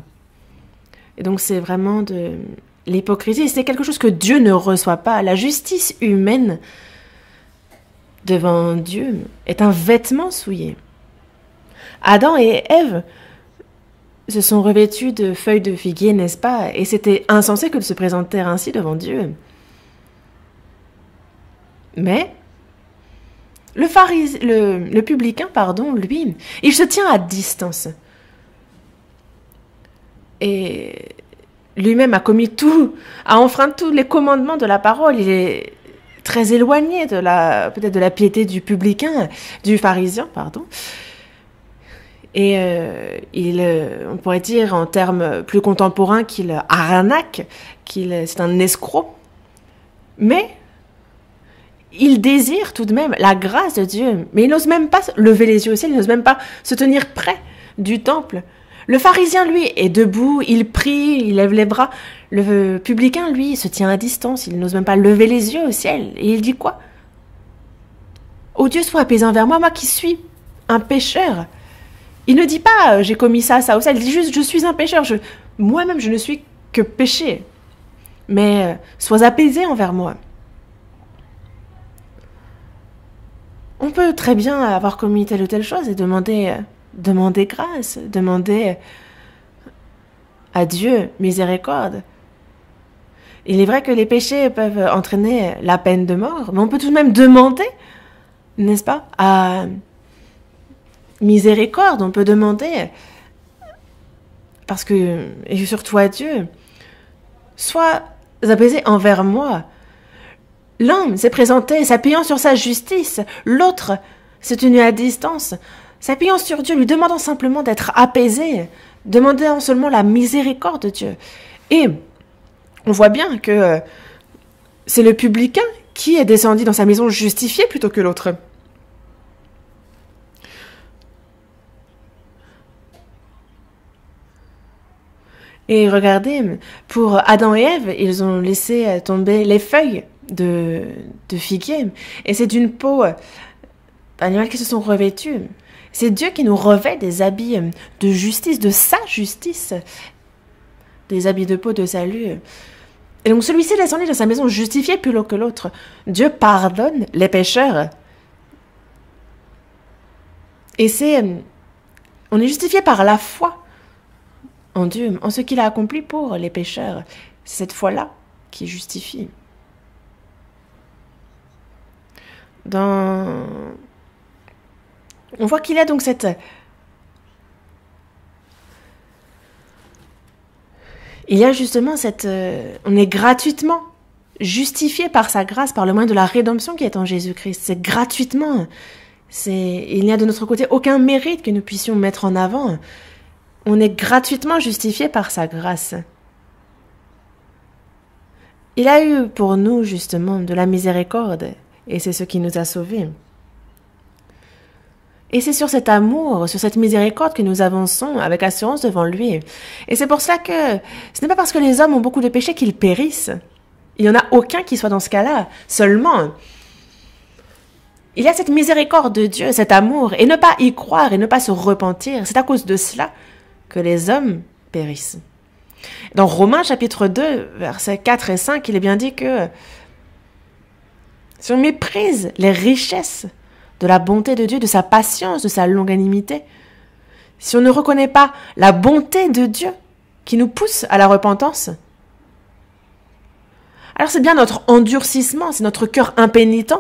Et donc c'est vraiment de l'hypocrisie. C'est quelque chose que Dieu ne reçoit pas. La justice humaine devant Dieu est un vêtement souillé. Adam et Ève se sont revêtus de feuilles de figuier, n'est-ce pas? Et c'était insensé que de se présenter ainsi devant Dieu. Mais le publicain, lui, il se tient à distance. Et lui-même a enfreint tous les commandements de la parole. Il est très éloigné peut-être de la piété du pharisien. Et on pourrait dire en termes plus contemporains qu'il arnaque, c'est un escroc. Mais il désire tout de même la grâce de Dieu. Mais il n'ose même pas lever les yeux au ciel, il n'ose même pas se tenir près du temple. Le pharisien, lui, est debout, il prie, il lève les bras. Le publicain, lui, se tient à distance, il n'ose même pas lever les yeux au ciel. Et il dit quoi? « Ô Dieu, sois apaisant vers moi, moi qui suis un pécheur. » Il ne dit pas « j'ai commis ça au ciel », il dit juste « je suis un pécheur, moi-même je ne suis que péché. Mais sois apaisé envers moi. » On peut très bien avoir commis telle ou telle chose et demander grâce, demander à Dieu miséricorde. Il est vrai que les péchés peuvent entraîner la peine de mort, mais on peut tout de même demander, n'est-ce pas, à miséricorde, on peut demander, parce que, et surtout à Dieu, sois apaisé envers moi. L'homme s'est présenté s'appuyant sur sa justice, l'autre s'est tenu à distance, s'appuyant sur Dieu, lui demandant simplement d'être apaisé, demandant seulement la miséricorde de Dieu. Et on voit bien que c'est le publicain qui est descendu dans sa maison justifié plutôt que l'autre. Et regardez, pour Adam et Ève, ils ont laissé tomber les feuilles de figuier. Et c'est d'une peau d'animal qui se sont revêtus. C'est Dieu qui nous revêt des habits de justice, de sa justice, des habits de peau de salut. Et donc celui-ci est descendu dans sa maison justifié plus haut que l'autre. Dieu pardonne les pécheurs. Et On est justifié par la foi en Dieu, en ce qu'il a accompli pour les pécheurs. C'est cette foi-là qui justifie. On voit qu'il y a donc il y a justement on est gratuitement justifié par sa grâce, par le moyen de la rédemption qui est en Jésus-Christ. C'est gratuitement. Il n'y a de notre côté aucun mérite que nous puissions mettre en avant. On est gratuitement justifié par sa grâce. Il a eu pour nous justement de la miséricorde, et c'est ce qui nous a sauvés. Et c'est sur cet amour, sur cette miséricorde que nous avançons avec assurance devant lui. Et c'est pour cela que ce n'est pas parce que les hommes ont beaucoup de péchés qu'ils périssent. Il n'y en a aucun qui soit dans ce cas-là. Seulement, il y a cette miséricorde de Dieu, cet amour, et ne pas y croire et ne pas se repentir. C'est à cause de cela que les hommes périssent. Dans Romains chapitre 2, versets 4 et 5, il est bien dit que si on méprise les richesses de la bonté de Dieu, de sa patience, de sa longanimité, si on ne reconnaît pas la bonté de Dieu qui nous pousse à la repentance, alors c'est bien notre endurcissement, c'est notre cœur impénitent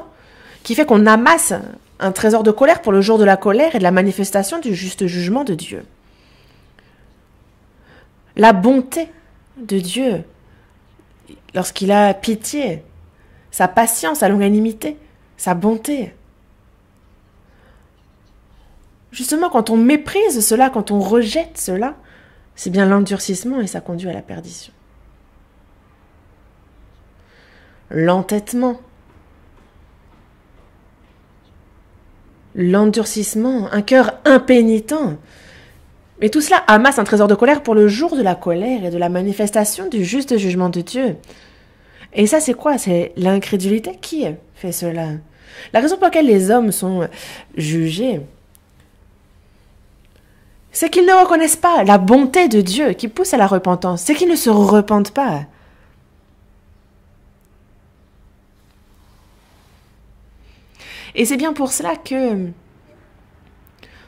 qui fait qu'on amasse un trésor de colère pour le jour de la colère et de la manifestation du juste jugement de Dieu. La bonté de Dieu, lorsqu'il a pitié, sa patience, sa longanimité, sa bonté. Justement, quand on méprise cela, quand on rejette cela, c'est bien l'endurcissement et ça conduit à la perdition. L'entêtement, l'endurcissement, un cœur impénitent. Mais tout cela amasse un trésor de colère pour le jour de la colère et de la manifestation du juste jugement de Dieu. Et ça, c'est quoi? C'est l'incrédulité qui fait cela. La raison pour laquelle les hommes sont jugés, c'est qu'ils ne reconnaissent pas la bonté de Dieu qui pousse à la repentance. C'est qu'ils ne se repentent pas. Et c'est bien pour cela que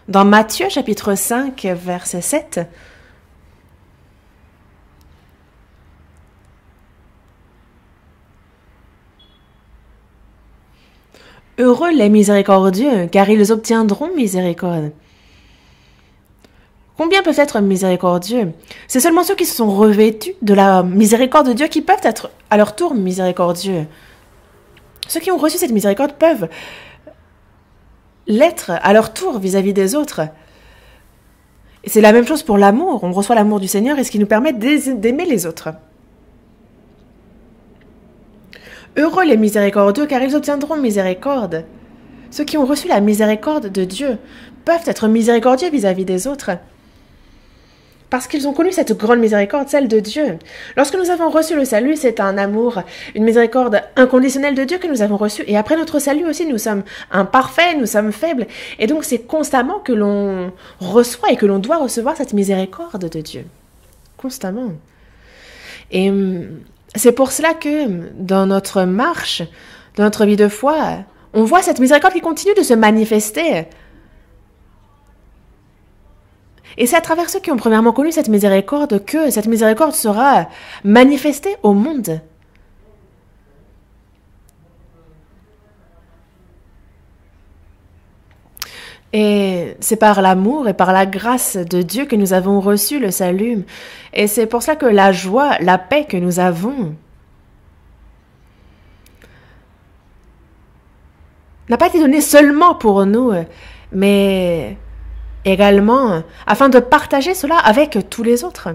dans Matthieu chapitre 5, verset 7, heureux les miséricordieux, car ils obtiendront miséricorde. Combien peuvent être miséricordieux? C'est seulement ceux qui se sont revêtus de la miséricorde de Dieu qui peuvent être à leur tour miséricordieux. Ceux qui ont reçu cette miséricorde peuvent l'être à leur tour vis-à-vis des autres. Et c'est la même chose pour l'amour. On reçoit l'amour du Seigneur et ce qui nous permet d'aimer les autres. Heureux les miséricordieux, car ils obtiendront miséricorde. Ceux qui ont reçu la miséricorde de Dieu peuvent être miséricordieux vis-à-vis des autres. Parce qu'ils ont connu cette grande miséricorde, celle de Dieu. Lorsque nous avons reçu le salut, c'est un amour, une miséricorde inconditionnelle de Dieu que nous avons reçue. Et après notre salut aussi, nous sommes imparfaits, nous sommes faibles. Et donc c'est constamment que l'on reçoit et que l'on doit recevoir cette miséricorde de Dieu. Constamment. Et c'est pour cela que dans notre marche, dans notre vie de foi, on voit cette miséricorde qui continue de se manifester. Et c'est à travers ceux qui ont premièrement connu cette miséricorde que cette miséricorde sera manifestée au monde. Et c'est par l'amour et par la grâce de Dieu que nous avons reçu le salut. Et c'est pour cela que la joie, la paix que nous avons n'a pas été donnée seulement pour nous, mais également afin de partager cela avec tous les autres.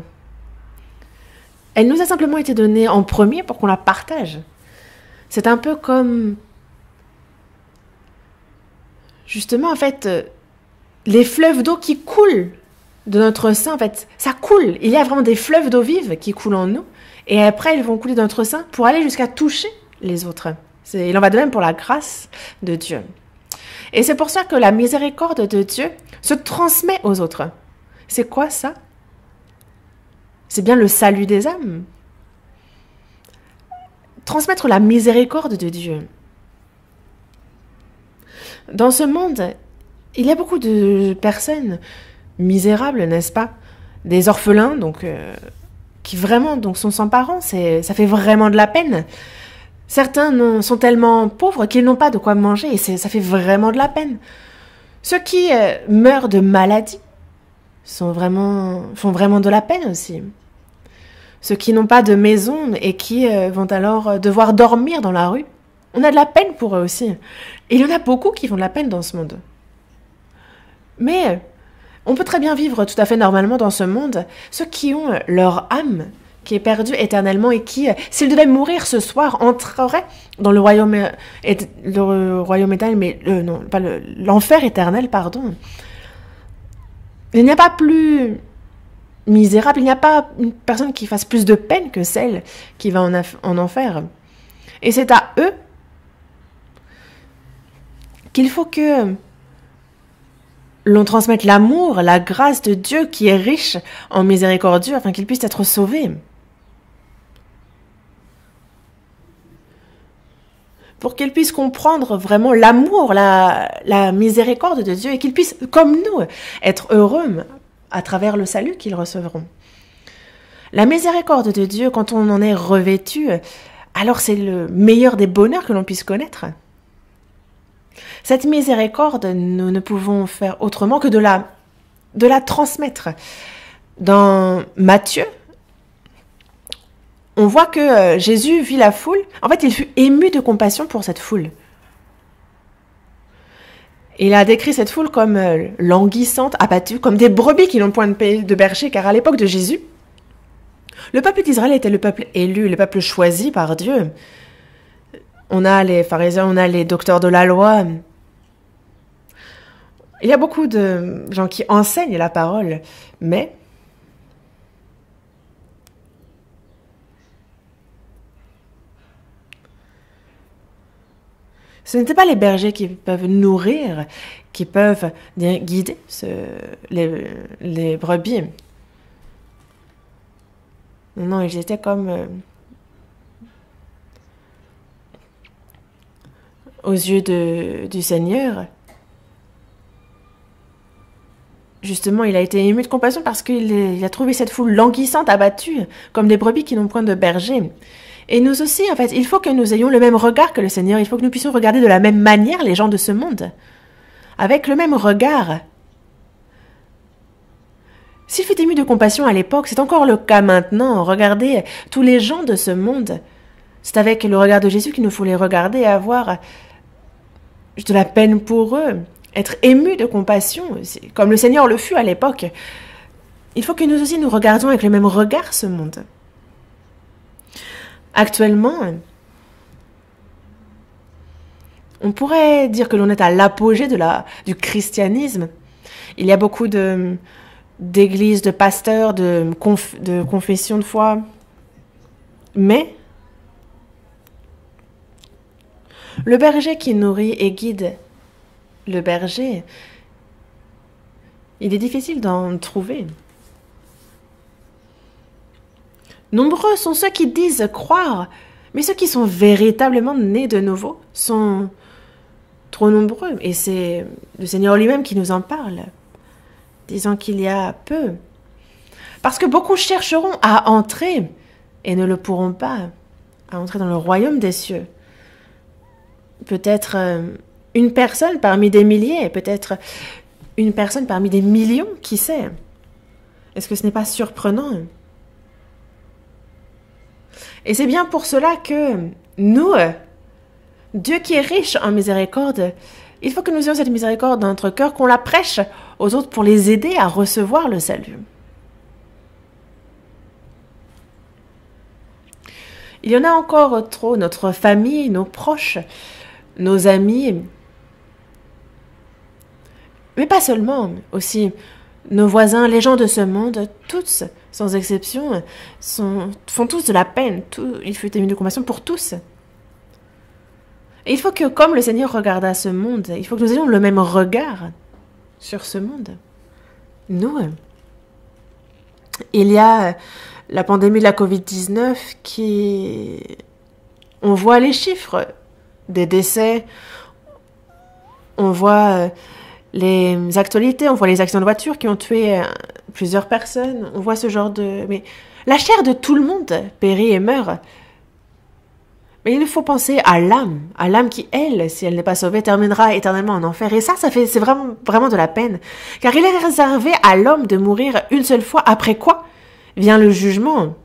Elle nous a simplement été donnée en premier pour qu'on la partage. C'est un peu comme, justement, en fait, les fleuves d'eau qui coulent de notre sein, en fait, ça coule. Il y a vraiment des fleuves d'eau vive qui coulent en nous, et après, ils vont couler de notre sein pour aller jusqu'à toucher les autres. Il en va de même pour la grâce de Dieu. Et c'est pour ça que la miséricorde de Dieu se transmet aux autres. C'est quoi ça? C'est bien le salut des âmes. Transmettre la miséricorde de Dieu. Dans ce monde, il y a beaucoup de personnes misérables, n'est-ce pas? Des orphelins, donc, qui vraiment donc, sont sans parents, ça fait vraiment de la peine. Certains sont tellement pauvres qu'ils n'ont pas de quoi manger, et ça fait vraiment de la peine. Ceux qui meurent de maladie font vraiment de la peine aussi. Ceux qui n'ont pas de maison et qui vont alors devoir dormir dans la rue, on a de la peine pour eux aussi. Et il y en a beaucoup qui font de la peine dans ce monde. Mais on peut très bien vivre tout à fait normalement dans ce monde. Ceux qui ont leur âme qui est perdue éternellement et qui, s'ils devaient mourir ce soir, entreraient dans le royaume éternel, mais non, pas l'enfer éternel, pardon. Il n'y a pas plus misérable, il n'y a pas une personne qui fasse plus de peine que celle qui va en enfer. Et c'est à eux qu'il faut que l'on transmette l'amour, la grâce de Dieu qui est riche en miséricordieux afin qu'ils puissent être sauvés. Pour qu'ils puissent comprendre vraiment l'amour, la miséricorde de Dieu et qu'ils puissent, comme nous, être heureux à travers le salut qu'ils recevront. La miséricorde de Dieu, quand on en est revêtu, alors c'est le meilleur des bonheurs que l'on puisse connaître. Cette miséricorde, nous ne pouvons faire autrement que de la transmettre. Dans Matthieu, on voit que Jésus vit la foule. En fait, il fut ému de compassion pour cette foule. Il a décrit cette foule comme languissante, abattue, comme des brebis qui n'ont point de berger, car à l'époque de Jésus, le peuple d'Israël était le peuple élu, le peuple choisi par Dieu. On a les pharisiens, on a les docteurs de la loi. Il y a beaucoup de gens qui enseignent la parole, mais ce n'étaient pas les bergers qui peuvent nourrir, qui peuvent guider les brebis. Non, ils étaient comme aux yeux du Seigneur. Justement, il a été ému de compassion parce qu'il a trouvé cette foule languissante, abattue, comme des brebis qui n'ont point de berger. Et nous aussi, en fait, il faut que nous ayons le même regard que le Seigneur. Il faut que nous puissions regarder de la même manière les gens de ce monde, avec le même regard. S'il fut ému de compassion à l'époque, c'est encore le cas maintenant. Regardez tous les gens de ce monde. C'est avec le regard de Jésus qu'il nous faut les regarder et avoir de la peine pour eux. Être ému de compassion, comme le Seigneur le fut à l'époque. Il faut que nous aussi nous regardions avec le même regard ce monde. Actuellement, on pourrait dire que l'on est à l'apogée du christianisme. Il y a beaucoup d'églises, de pasteurs, de confessions de foi. Mais le berger qui nourrit et guide le berger, il est difficile d'en trouver. Nombreux sont ceux qui disent croire, mais ceux qui sont véritablement nés de nouveau sont trop nombreux. Et c'est le Seigneur lui-même qui nous en parle, disant qu'il y a peu. Parce que beaucoup chercheront à entrer et ne le pourront pas, à entrer dans le royaume des cieux. Peut-être une personne parmi des milliers, peut-être une personne parmi des millions, qui sait? Est-ce que ce n'est pas surprenant? Et c'est bien pour cela que nous, Dieu qui est riche en miséricorde, il faut que nous ayons cette miséricorde dans notre cœur, qu'on la prêche aux autres pour les aider à recevoir le salut. Il y en a encore trop, notre famille, nos proches, nos amis, mais pas seulement, aussi nos voisins, les gens de ce monde, tous, sans exception, font tous de la peine. Il fut ému de compassion pour tous. Et il faut que, comme le Seigneur regarda ce monde, il faut que nous ayons le même regard sur ce monde. Nous, il y a la pandémie de la Covid-19 qui... On voit les chiffres des décès, on voit les actualités, on voit les accidents de voiture qui ont tué plusieurs personnes, on voit ce genre de... Mais la chair de tout le monde périt et meurt. Mais il faut penser à l'âme qui, elle, si elle n'est pas sauvée, terminera éternellement en enfer. Et ça c'est vraiment, vraiment de la peine. Car il est réservé à l'homme de mourir une seule fois, après quoi vient le jugement.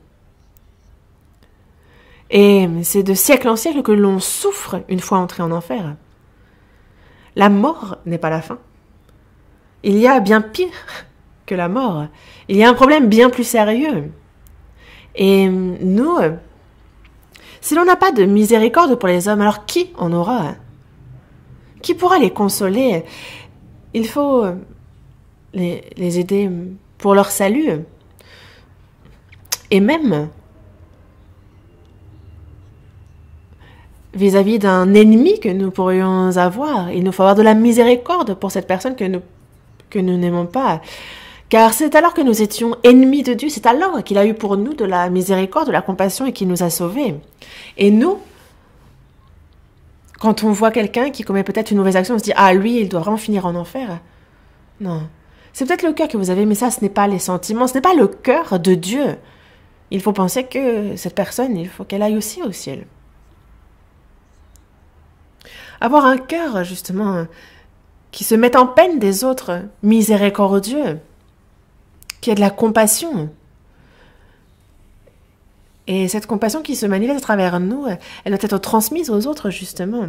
Et c'est de siècle en siècle que l'on souffre une fois entré en enfer. La mort n'est pas la fin. Il y a bien pire que la mort. Il y a un problème bien plus sérieux. Et nous, si l'on n'a pas de miséricorde pour les hommes, alors qui en aura? Qui pourra les consoler? Il faut les aider pour leur salut. Et même vis-à-vis d'un ennemi que nous pourrions avoir, il nous faut avoir de la miséricorde pour cette personne que nous n'aimons pas. Car c'est alors que nous étions ennemis de Dieu, c'est alors qu'il a eu pour nous de la miséricorde, de la compassion et qu'il nous a sauvés. Et nous, quand on voit quelqu'un qui commet peut-être une mauvaise action, on se dit « Ah, lui, il doit vraiment finir en enfer. » Non. C'est peut-être le cœur que vous avez, mais ça, ce n'est pas les sentiments, ce n'est pas le cœur de Dieu. Il faut penser que cette personne, il faut qu'elle aille aussi au ciel. Avoir un cœur, justement, qui se met en peine des autres, miséricordieux, qui a de la compassion. Et cette compassion qui se manifeste à travers nous, elle doit être transmise aux autres, justement.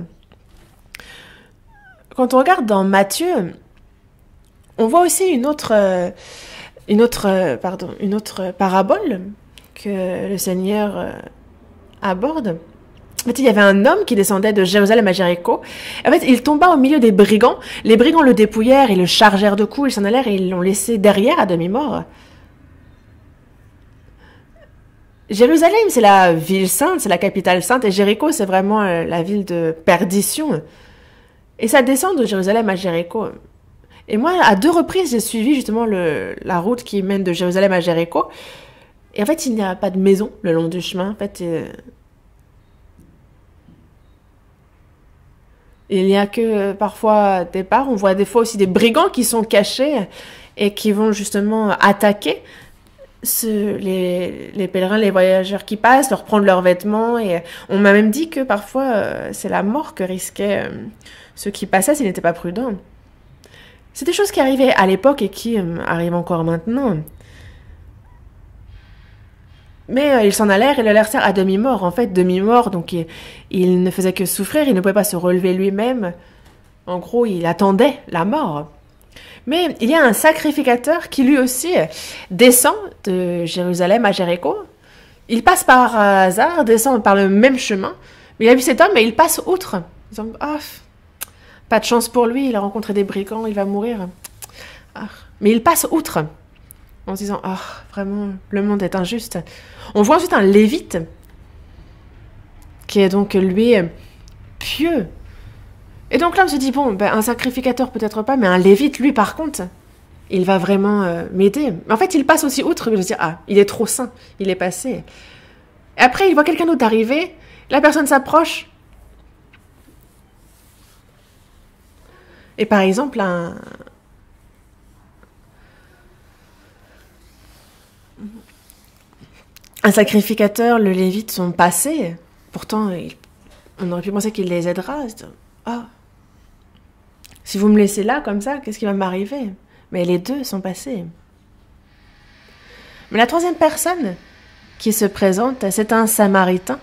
Quand on regarde dans Matthieu, on voit aussi une autre parabole que le Seigneur aborde. En fait, il y avait un homme qui descendait de Jérusalem à Jéricho. En fait, il tomba au milieu des brigands. Les brigands le dépouillèrent, ils le chargèrent de coups, ils s'en allèrent et ils l'ont laissé derrière à demi-mort. Jérusalem, c'est la ville sainte, c'est la capitale sainte, et Jéricho, c'est vraiment la ville de perdition. Et ça descend de Jérusalem à Jéricho. Et moi, à 2 reprises, j'ai suivi justement la route qui mène de Jérusalem à Jéricho. Et en fait, il n'y a pas de maison le long du chemin. En fait, il n'y a que parfois des bars. On voit des fois aussi des brigands qui sont cachés et qui vont justement attaquer les pèlerins, les voyageurs qui passent, leur prendre leurs vêtements. Et on m'a même dit que parfois, c'est la mort que risquaient ceux qui passaient s'ils n'étaient pas prudents. C'est des choses qui arrivaient à l'époque et qui arrivent encore maintenant. Mais ils s'en allèrent et le laissèrent à demi-mort. En fait, demi-mort, donc il ne faisait que souffrir, il ne pouvait pas se relever lui-même. En gros, il attendait la mort. Mais il y a un sacrificateur qui lui aussi descend de Jérusalem à Jéricho. Il passe par hasard, descend par le même chemin. Mais il a vu cet homme et il passe outre. Il dit, ah, pas de chance pour lui, il a rencontré des brigands, il va mourir. Ah. Mais il passe outre. En se disant, ah, vraiment, le monde est injuste. On voit ensuite un lévite, qui est donc, lui, pieux. Et donc l'homme se dit, bon, ben, un sacrificateur peut-être pas, mais un lévite, lui, par contre, il va vraiment m'aider. Mais en fait, il passe aussi outre, il se dit, ah, il est trop saint, il est passé. Et après, il voit quelqu'un d'autre arriver, la personne s'approche. Et par exemple, un sacrificateur, le lévite sont passés. Pourtant, on aurait pu penser qu'il les aidera. Ah, si vous me laissez là, comme ça, qu'est-ce qui va m'arriver? Mais les deux sont passés. Mais la troisième personne qui se présente, c'est un Samaritain.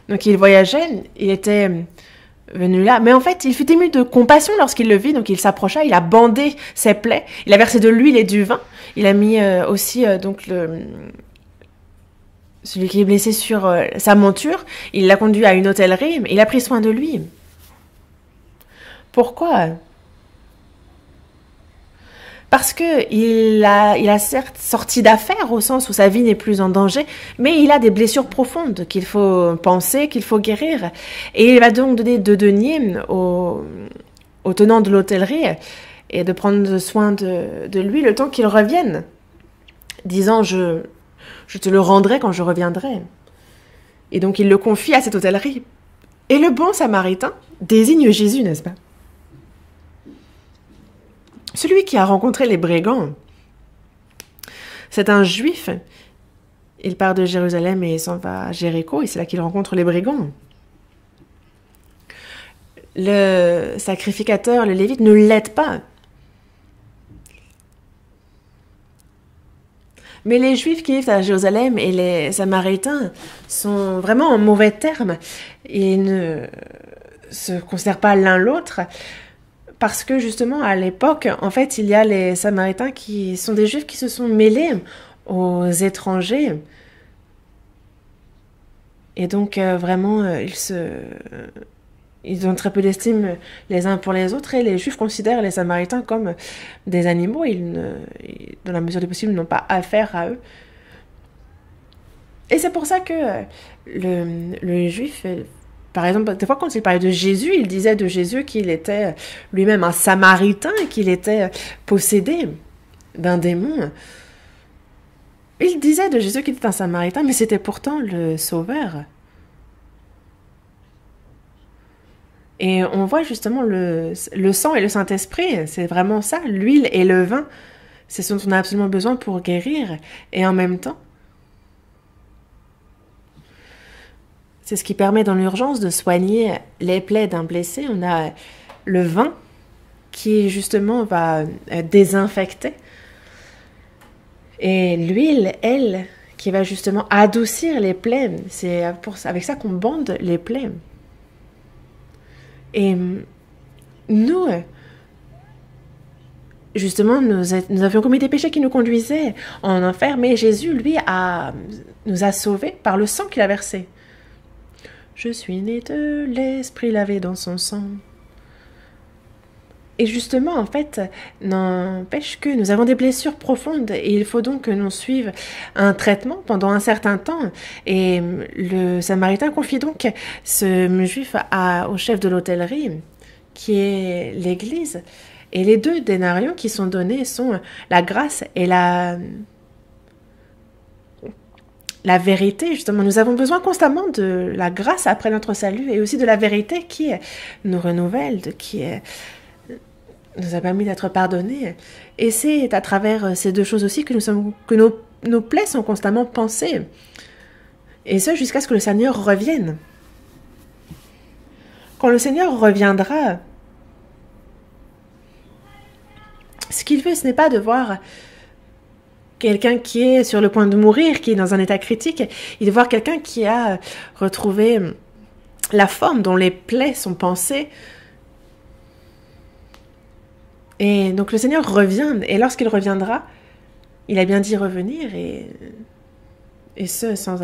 Donc il voyageait, il était venu là, mais en fait il fut ému de compassion lorsqu'il le vit, donc il s'approcha, il a bandé ses plaies, il a versé de l'huile et du vin, il a mis aussi donc celui qui est blessé sur sa monture, il l'a conduit à une hôtellerie, il a pris soin de lui. Pourquoi ? Parce que il a certes sorti d'affaires au sens où sa vie n'est plus en danger, mais il a des blessures profondes qu'il faut penser, qu'il faut guérir. Et il va donc donner 2 deniers au tenant de l'hôtellerie et de prendre soin de lui le temps qu'il revienne, disant je te le rendrai quand je reviendrai. Et donc il le confie à cette hôtellerie Et le bon samaritain désigne Jésus, n'est-ce pas? Celui qui a rencontré les brigands, c'est un juif. Il part de Jérusalem et s'en va à Jéricho, et c'est là qu'il rencontre les brigands. Le sacrificateur, le lévite, ne l'aide pas. Mais les Juifs qui vivent à Jérusalem et les Samaritains sont vraiment en mauvais termes. Ils ne se considèrent pas l'un l'autre parce que justement, à l'époque, en fait, il y a les Samaritains qui sont des Juifs qui se sont mêlés aux étrangers. Et donc, vraiment, ils ont très peu d'estime les uns pour les autres, et les Juifs considèrent les Samaritains comme des animaux. Dans la mesure du possible, n'ont pas affaire à eux. Et c'est pour ça que le Juif, par exemple, des fois quand il parlait de Jésus, il disait de Jésus qu'il était lui-même un Samaritain, qu'il était possédé d'un démon. Il disait de Jésus qu'il était un Samaritain, mais c'était pourtant le Sauveur. Et on voit justement le sang et le Saint-Esprit, c'est vraiment ça, l'huile et le vin, c'est ce dont on a absolument besoin pour guérir. Et en même temps, c'est ce qui permet dans l'urgence de soigner les plaies d'un blessé. On a le vin qui justement va désinfecter. Et l'huile, elle, qui va justement adoucir les plaies. C'est avec ça qu'on bande les plaies. Et nous, justement, nous avions commis des péchés qui nous conduisaient en enfer, mais Jésus, lui, nous a sauvés par le sang qu'il a versé. Je suis né de l'esprit lavé dans son sang. Et justement, en fait, n'empêche que nous avons des blessures profondes et il faut donc que l'on suive un traitement pendant un certain temps. Et le Samaritain confie donc ce juif au chef de l'hôtellerie, qui est l'Église. Et les 2 dénarions qui sont donnés sont la grâce et la vérité. Justement, nous avons besoin constamment de la grâce après notre salut et aussi de la vérité qui nous renouvelle, qui nous a permis d'être pardonnés. Et c'est à travers ces 2 choses aussi que nos plaies sont constamment pansées. Et ce, jusqu'à ce que le Seigneur revienne. Quand le Seigneur reviendra, ce qu'il veut, ce n'est pas de voir quelqu'un qui est sur le point de mourir, qui est dans un état critique. Il veut voir quelqu'un qui a retrouvé la forme dont les plaies sont pansées. Et donc le Seigneur revient, et lorsqu'il reviendra, il a bien dit revenir, et ce, sans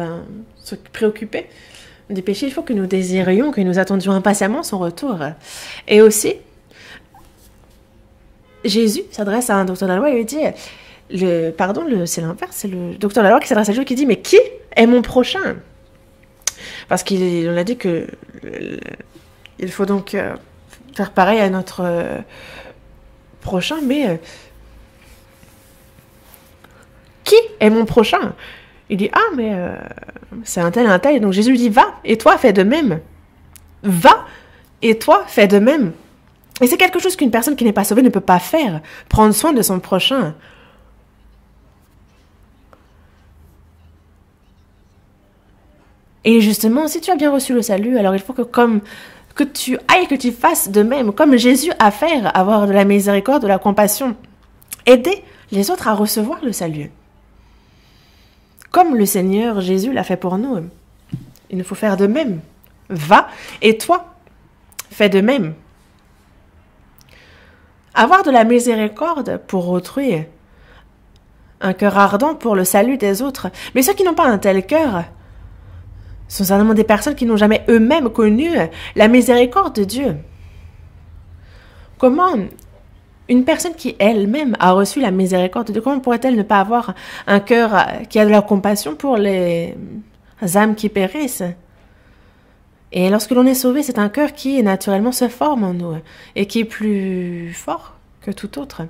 se préoccuper des péchés. Il faut que nous désirions, que nous attendions impatiemment son retour. Et aussi, Jésus s'adresse à un docteur de la loi et lui dit, c'est l'inverse, c'est le docteur de la loi qui s'adresse à Jésus qui dit, mais qui est mon prochain? Parce qu'on a dit que il faut donc faire pareil à notre prochain, mais qui est mon prochain? Il dit, mais c'est un tel, et donc Jésus lui dit, va, et toi fais de même. Va, et toi fais de même. Et c'est quelque chose qu'une personne qui n'est pas sauvée ne peut pas faire, prendre soin de son prochain. Et justement, si tu as bien reçu le salut, alors il faut que tu ailles, que tu fasses de même, comme Jésus a fait, avoir de la miséricorde, de la compassion. Aider les autres à recevoir le salut. Comme le Seigneur Jésus l'a fait pour nous. Il nous faut faire de même. Va, et toi, fais de même. Avoir de la miséricorde pour autrui. Un cœur ardent pour le salut des autres. Mais ceux qui n'ont pas un tel cœur sont certainement des personnes qui n'ont jamais eux-mêmes connu la miséricorde de Dieu. Comment une personne qui elle-même a reçu la miséricorde de Dieu, comment pourrait-elle ne pas avoir un cœur qui a de la compassion pour les âmes qui périssent? Et lorsque l'on est sauvé, c'est un cœur qui naturellement se forme en nous et qui est plus fort que tout autre.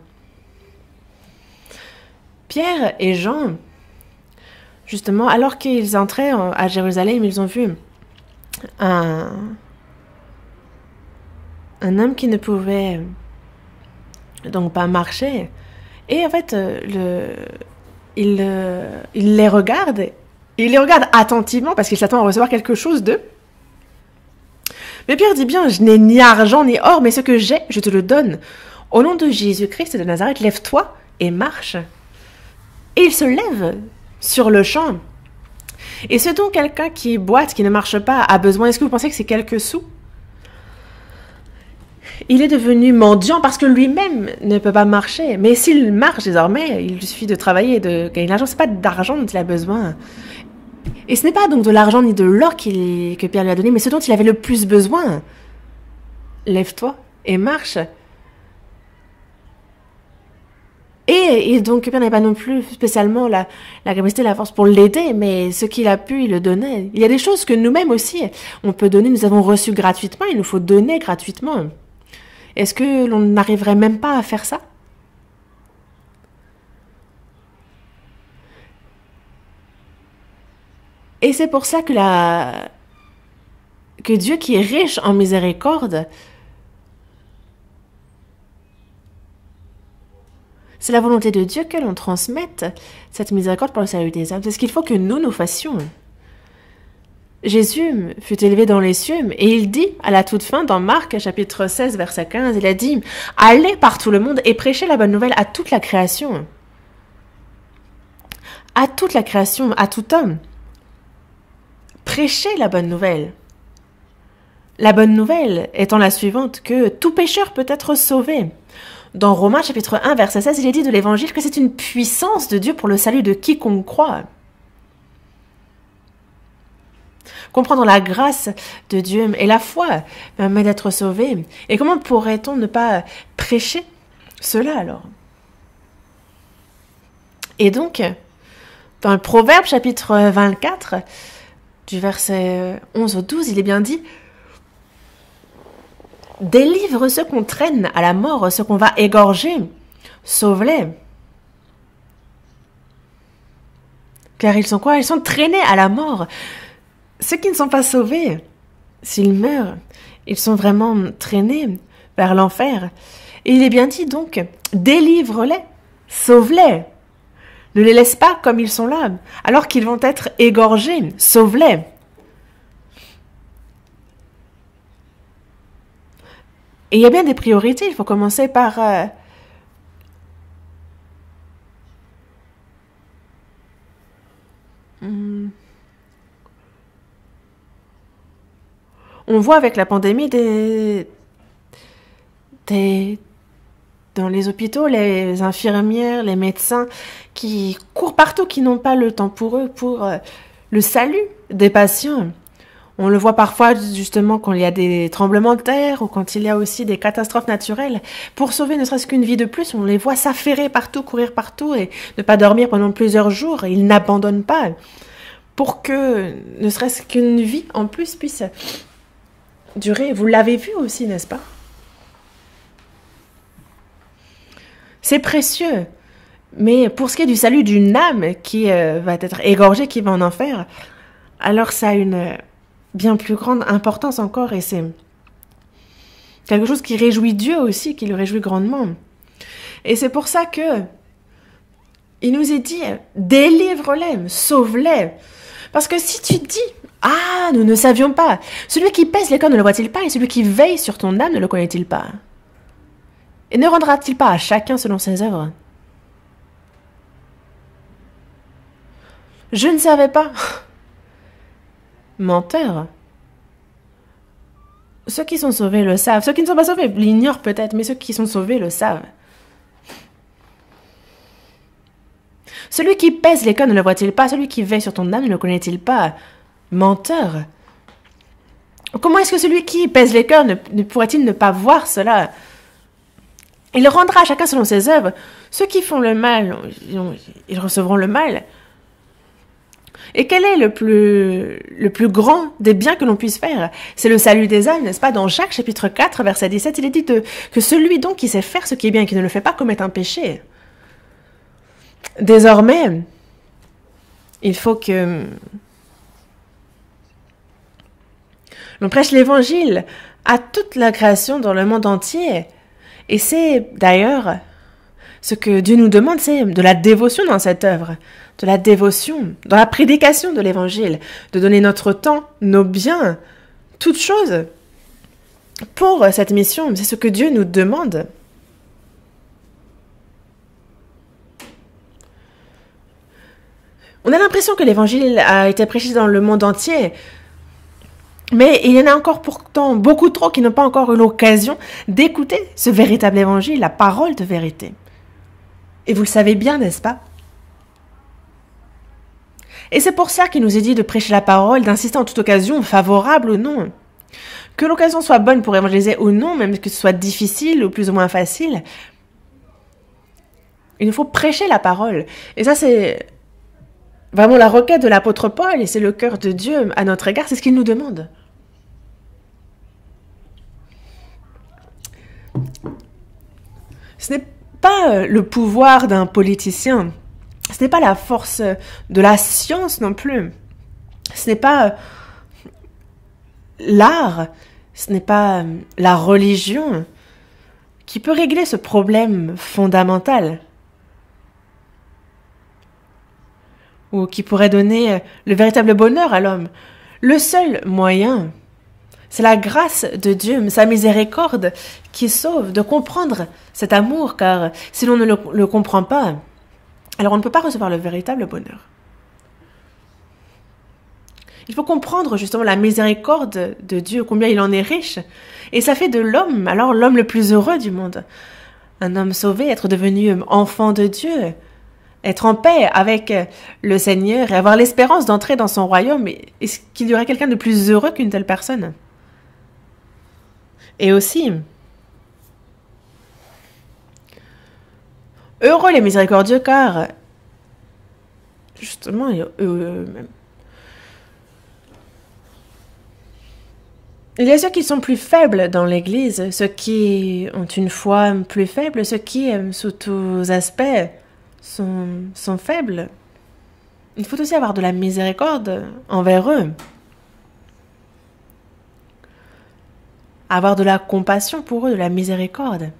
Pierre et Jean, justement, alors qu'ils entraient à Jérusalem, ils ont vu un un homme qui ne pouvait donc pas marcher. Et en fait, il les regarde, il les regarde attentivement parce qu'il s'attend à recevoir quelque chose d'eux. Mais Pierre dit bien, je n'ai ni argent ni or, mais ce que j'ai, je te le donne. Au nom de Jésus-Christ de Nazareth, lève-toi et marche. Et il se lève sur le champ. Et ce dont quelqu'un qui boite, qui ne marche pas, a besoin, est-ce que vous pensez que c'est quelques sous? Il est devenu mendiant parce que lui-même ne peut pas marcher. Mais s'il marche désormais, il lui suffit de travailler et de gagner de l'argent. Ce n'est pas d'argent dont il a besoin. Et ce n'est pas donc de l'argent ni de l'or que Pierre lui a donné, mais ce dont il avait le plus besoin. Lève-toi et marche. Et donc Pierre n'avait pas non plus spécialement la capacité, la force pour l'aider, mais ce qu'il a pu, il le donnait. Il y a des choses que nous-mêmes aussi, on peut donner, nous avons reçu gratuitement, il nous faut donner gratuitement. Est-ce que l'on n'arriverait même pas à faire ça? Et c'est pour ça que Dieu qui est riche en miséricorde, c'est la volonté de Dieu que l'on transmette cette miséricorde pour le salut des âmes. C'est ce qu'il faut que nous fassions. Jésus fut élevé dans les cieux et il dit à la toute fin dans Marc chapitre 16 verset 15, il a dit « Allez par tout le monde et prêchez la bonne nouvelle à toute la création. » À toute la création, à tout homme. Prêchez la bonne nouvelle. La bonne nouvelle étant la suivante, que tout pécheur peut être sauvé. Dans Romains chapitre 1 verset 16, il est dit de l'évangile que c'est une puissance de Dieu pour le salut de quiconque croit. Comprendre la grâce de Dieu et la foi permet d'être sauvé. Et comment pourrait-on ne pas prêcher cela alors? Et donc, dans le Proverbe chapitre 24, du verset 11 au 12, il est bien dit « Délivre ceux qu'on traîne à la mort, ceux qu'on va égorger, sauve-les. » Car ils sont quoi? Ils sont traînés à la mort. Ceux qui ne sont pas sauvés, s'ils meurent, ils sont vraiment traînés vers l'enfer. Et il est bien dit donc, délivre-les, sauve-les. Ne les laisse pas comme ils sont là, alors qu'ils vont être égorgés, sauve-les. Et il y a bien des priorités, il faut commencer par... On voit avec la pandémie dans les hôpitaux, les infirmières, les médecins qui courent partout, qui n'ont pas le temps pour eux, pour le salut des patients. On le voit parfois justement quand il y a des tremblements de terre ou quand il y a aussi des catastrophes naturelles. Pour sauver ne serait-ce qu'une vie de plus, on les voit s'affairer partout, courir partout et ne pas dormir pendant plusieurs jours. Ils n'abandonnent pas pour que ne serait-ce qu'une vie en plus puisse durer. Vous l'avez vu aussi, n'est-ce pas? C'est précieux. Mais pour ce qui est du salut d'une âme qui va être égorgée, qui va en enfer, alors ça a une bien plus grande importance encore et c'est quelque chose qui réjouit Dieu aussi, qui le réjouit grandement. Et c'est pour ça que il nous est dit, délivre-les, sauve-les. Parce que si tu dis, ah, nous ne savions pas, celui qui pèse les cornes ne le voit-il pas et celui qui veille sur ton âme ne le connaît-il pas? Et ne rendra-t-il pas à chacun selon ses œuvres? Je ne savais pas. Menteur. Ceux qui sont sauvés le savent. Ceux qui ne sont pas sauvés l'ignorent peut-être, mais ceux qui sont sauvés le savent. Celui qui pèse les cornes ne le voit-il pas? Celui qui veille sur ton âme ne le connaît-il pas? Menteur. Comment est-ce que celui qui pèse les cornes ne pourrait-il ne pas voir cela? Il rendra à chacun selon ses œuvres. Ceux qui font le mal, ils recevront le mal. Et quel est le plus grand des biens que l'on puisse faire? C'est le salut des âmes, n'est-ce pas? Dans Jacques chapitre 4, verset 17, il est dit que celui donc qui sait faire ce qui est bien et qui ne le fait pas commet un péché. Désormais, il faut que On prêche l'évangile à toute la création dans le monde entier. Et c'est d'ailleurs ce que Dieu nous demande, c'est de la dévotion dans cette œuvre, de la dévotion dans la prédication de l'évangile, de donner notre temps, nos biens, toutes choses pour cette mission. C'est ce que Dieu nous demande. On a l'impression que l'évangile a été prêché dans le monde entier, mais il y en a encore pourtant beaucoup trop qui n'ont pas encore eu l'occasion d'écouter ce véritable évangile, la parole de vérité. Et vous le savez bien, n'est-ce pas? Et c'est pour ça qu'il nous est dit de prêcher la parole, d'insister en toute occasion, favorable ou non. Que l'occasion soit bonne pour évangéliser ou non, même que ce soit difficile ou plus ou moins facile, il nous faut prêcher la parole. Et ça, c'est vraiment la requête de l'apôtre Paul, et c'est le cœur de Dieu à notre égard, c'est ce qu'il nous demande. Ce n'est pas le pouvoir d'un politicien, ce n'est pas la force de la science non plus, ce n'est pas l'art, ce n'est pas la religion qui peut régler ce problème fondamental ou qui pourrait donner le véritable bonheur à l'homme. Le seul moyen, c'est la grâce de Dieu, sa miséricorde qui sauve, de comprendre cet amour, car si l'on ne le comprend pas, alors on ne peut pas recevoir le véritable bonheur. Il faut comprendre justement la miséricorde de Dieu, combien il en est riche, et ça fait de l'homme, alors l'homme le plus heureux du monde. Un homme sauvé, être devenu enfant de Dieu, être en paix avec le Seigneur et avoir l'espérance d'entrer dans son royaume. Est-ce qu'il y aurait quelqu'un de plus heureux qu'une telle personne? Et aussi, heureux les miséricordieux, car justement, il y a ceux qui sont plus faibles dans l'Église, ceux qui ont une foi plus faible, ceux qui, sous tous aspects, sont faibles. Il faut aussi avoir de la miséricorde envers eux. Avoir de la compassion pour eux, de la miséricorde.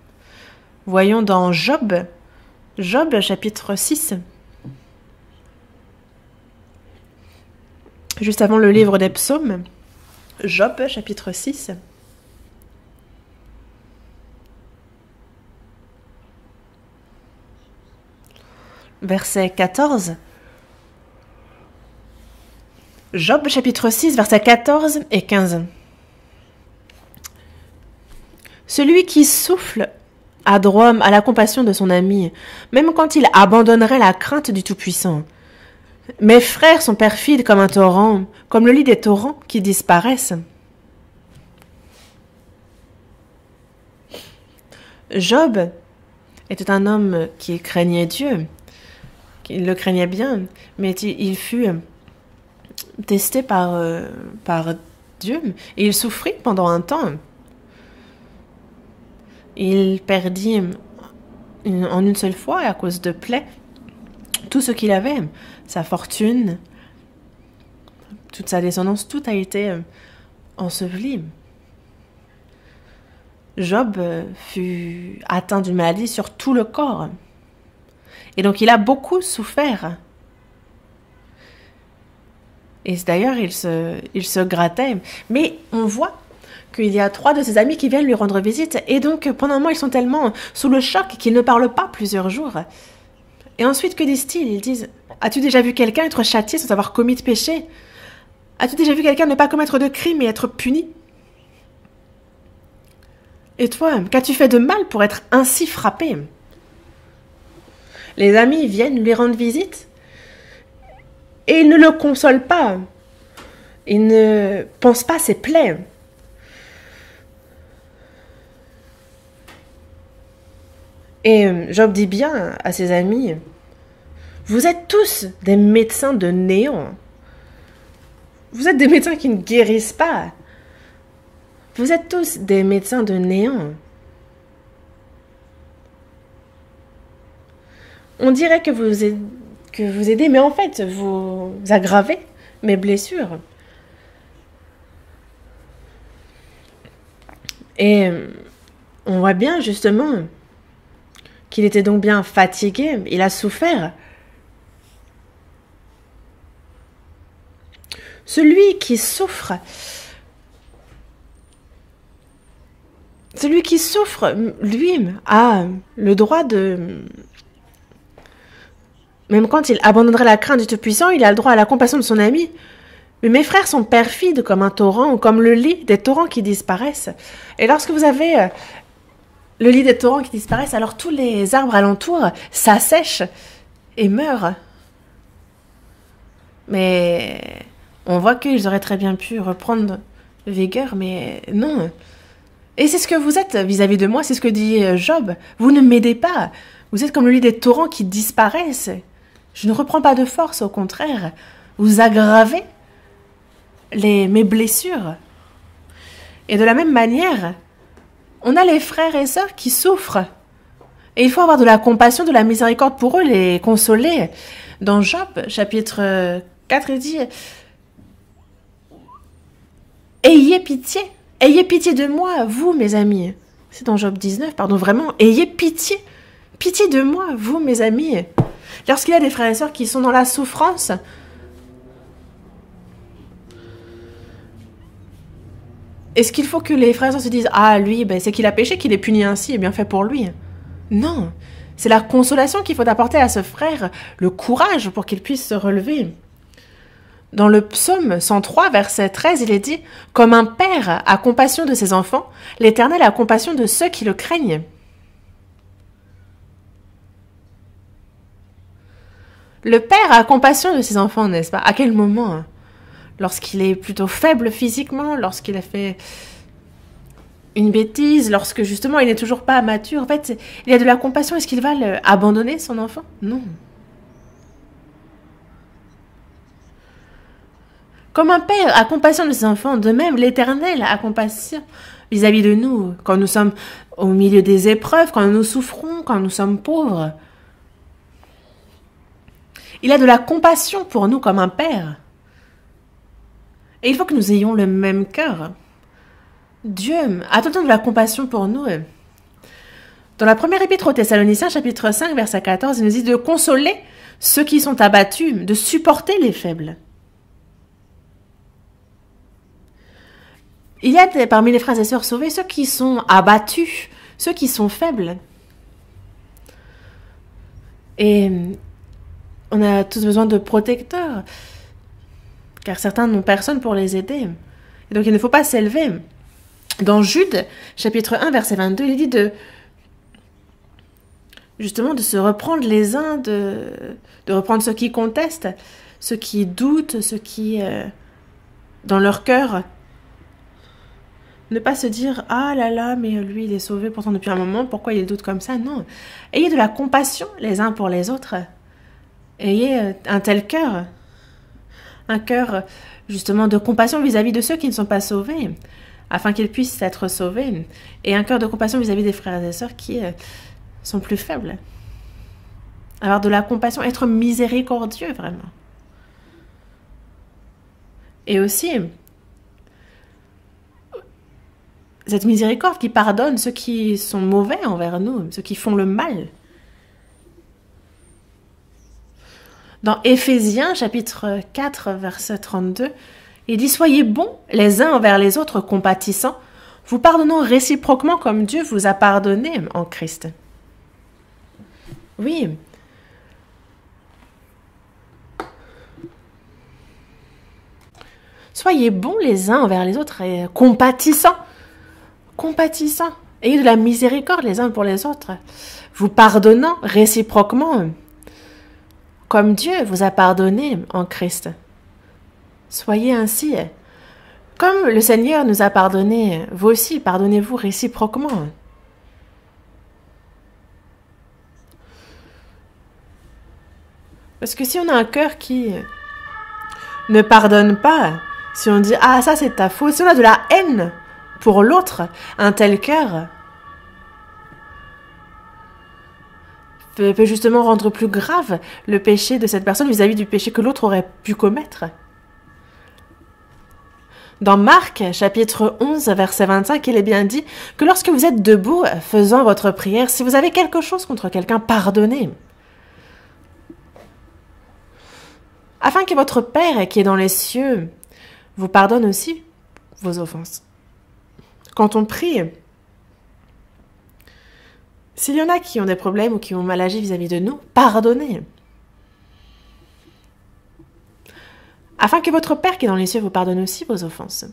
Voyons dans Job, chapitre 6. Juste avant le livre des psaumes. Job, chapitre 6. Verset 14. Job, chapitre 6, versets 14 et 15. Celui qui souffle a droit à la compassion de son ami, même quand il abandonnerait la crainte du Tout-Puissant. Mes frères sont perfides comme un torrent, comme le lit des torrents qui disparaissent. Job était un homme qui craignait Dieu, qui le craignait bien, mais il fut testé par Dieu et il souffrit pendant un temps. Il perdit en une seule fois, à cause de plaies, tout ce qu'il avait, sa fortune, toute sa descendance, tout a été enseveli. Job fut atteint d'une maladie sur tout le corps. Et donc il a beaucoup souffert. Et d'ailleurs, il se grattait. Mais on voit qu'il y a 3 de ses amis qui viennent lui rendre visite. Et donc, pendant un moment, ils sont tellement sous le choc qu'ils ne parlent pas plusieurs jours. Et ensuite, que disent-ils? Ils disent, as-tu déjà vu quelqu'un être châtié sans avoir commis de péché? As-tu déjà vu quelqu'un ne pas commettre de crime et être puni? Et toi, qu'as-tu fait de mal pour être ainsi frappé? Les amis viennent lui rendre visite et ils ne le consolent pas. Ils ne pensent pas à ses plaies. Et Job dit bien à ses amis, vous êtes tous des médecins de néant. Vous êtes des médecins qui ne guérissent pas. Vous êtes tous des médecins de néant. On dirait que vous aidez, mais en fait, vous aggravez mes blessures. Et on voit bien justement qu'il était donc bien fatigué, il a souffert. Celui qui souffre, lui, a le droit de... Même quand il abandonnerait la crainte du Tout-Puissant, il a le droit à la compassion de son ami. Mais mes frères sont perfides comme un torrent ou comme le lit des torrents qui disparaissent. Et lorsque vous avez le lit des torrents qui disparaissent, alors tous les arbres alentours s'assèchent et meurent. Mais on voit qu'ils auraient très bien pu reprendre vigueur, mais non. Et c'est ce que vous êtes vis-à-vis de moi, c'est ce que dit Job. Vous ne m'aidez pas. Vous êtes comme le lit des torrents qui disparaissent. Je ne reprends pas de force, au contraire. Vous aggravez mes blessures. Et de la même manière, on a les frères et sœurs qui souffrent. Et il faut avoir de la compassion, de la miséricorde pour eux, les consoler. Dans Job, chapitre 4, il dit « Ayez pitié de moi, vous, mes amis. » C'est dans Job 19, pardon, vraiment. « Ayez pitié de moi, vous, mes amis. » Lorsqu'il y a des frères et sœurs qui sont dans la souffrance, est-ce qu'il faut que les frères et sœurs se disent « Ah, lui, c'est qu'il a péché, qu'il est puni ainsi, et bien fait pour lui. » Non, c'est la consolation qu'il faut apporter à ce frère, le courage pour qu'il puisse se relever. Dans le psaume 103, verset 13, il est dit « Comme un père a compassion de ses enfants, l'Éternel a compassion de ceux qui le craignent. » Le père a compassion de ses enfants, n'est-ce pas? À quel moment? Lorsqu'il est plutôt faible physiquement, lorsqu'il a fait une bêtise, lorsque justement il n'est toujours pas mature. En fait, il a de la compassion. Est-ce qu'il va abandonner son enfant? Non. Comme un père a compassion de ses enfants, de même l'Éternel a compassion vis-à-vis de nous, quand nous sommes au milieu des épreuves, quand nous souffrons, quand nous sommes pauvres. Il a de la compassion pour nous comme un père. Et il faut que nous ayons le même cœur. Dieu a tout le temps de la compassion pour nous. Dans la première épître aux Thessaloniciens, chapitre 5, verset 14, il nous dit de consoler ceux qui sont abattus, de supporter les faibles. Il y a parmi les frères et sœurs sauvés ceux qui sont abattus, ceux qui sont faibles. Et on a tous besoin de protecteurs, car certains n'ont personne pour les aider. Et donc il ne faut pas s'élever. Dans Jude, chapitre 1, verset 22, il dit justement de se reprendre les uns, de reprendre ceux qui contestent, ceux qui doutent, ceux qui, dans leur cœur, ne pas se dire « Ah là là, mais lui, il est sauvé pourtant depuis un moment, pourquoi il doute comme ça ?» Non. Ayez de la compassion les uns pour les autres. Ayez un tel cœur. Un cœur, justement, de compassion vis-à-vis de ceux qui ne sont pas sauvés, afin qu'ils puissent être sauvés. Et un cœur de compassion vis-à-vis des frères et sœurs qui sont plus faibles. Avoir de la compassion, être miséricordieux, vraiment. Et aussi, cette miséricorde qui pardonne ceux qui sont mauvais envers nous, ceux qui font le mal. Dans Éphésiens, chapitre 4, verset 32, il dit « Soyez bons les uns envers les autres, compatissants, vous pardonnant réciproquement comme Dieu vous a pardonné en Christ. » Oui. Soyez bons les uns envers les autres et compatissants. Compatissants. Ayez de la miséricorde les uns pour les autres. Vous pardonnant réciproquement comme Dieu vous a pardonné en Christ. Soyez ainsi. Comme le Seigneur nous a pardonné, vous aussi, pardonnez-vous réciproquement. Parce que si on a un cœur qui ne pardonne pas, si on dit « Ah, ça c'est ta faute », si on a de la haine pour l'autre, un tel cœur peut justement rendre plus grave le péché de cette personne vis-à-vis du péché que l'autre aurait pu commettre. Dans Marc, chapitre 11, verset 25, il est bien dit que lorsque vous êtes debout, faisant votre prière, si vous avez quelque chose contre quelqu'un, pardonnez. Afin que votre Père qui est dans les cieux vous pardonne aussi vos offenses. Quand on prie, s'il y en a qui ont des problèmes ou qui ont mal agi vis-à-vis de nous, pardonnez. Afin que votre Père qui est dans les cieux vous pardonne aussi vos offenses.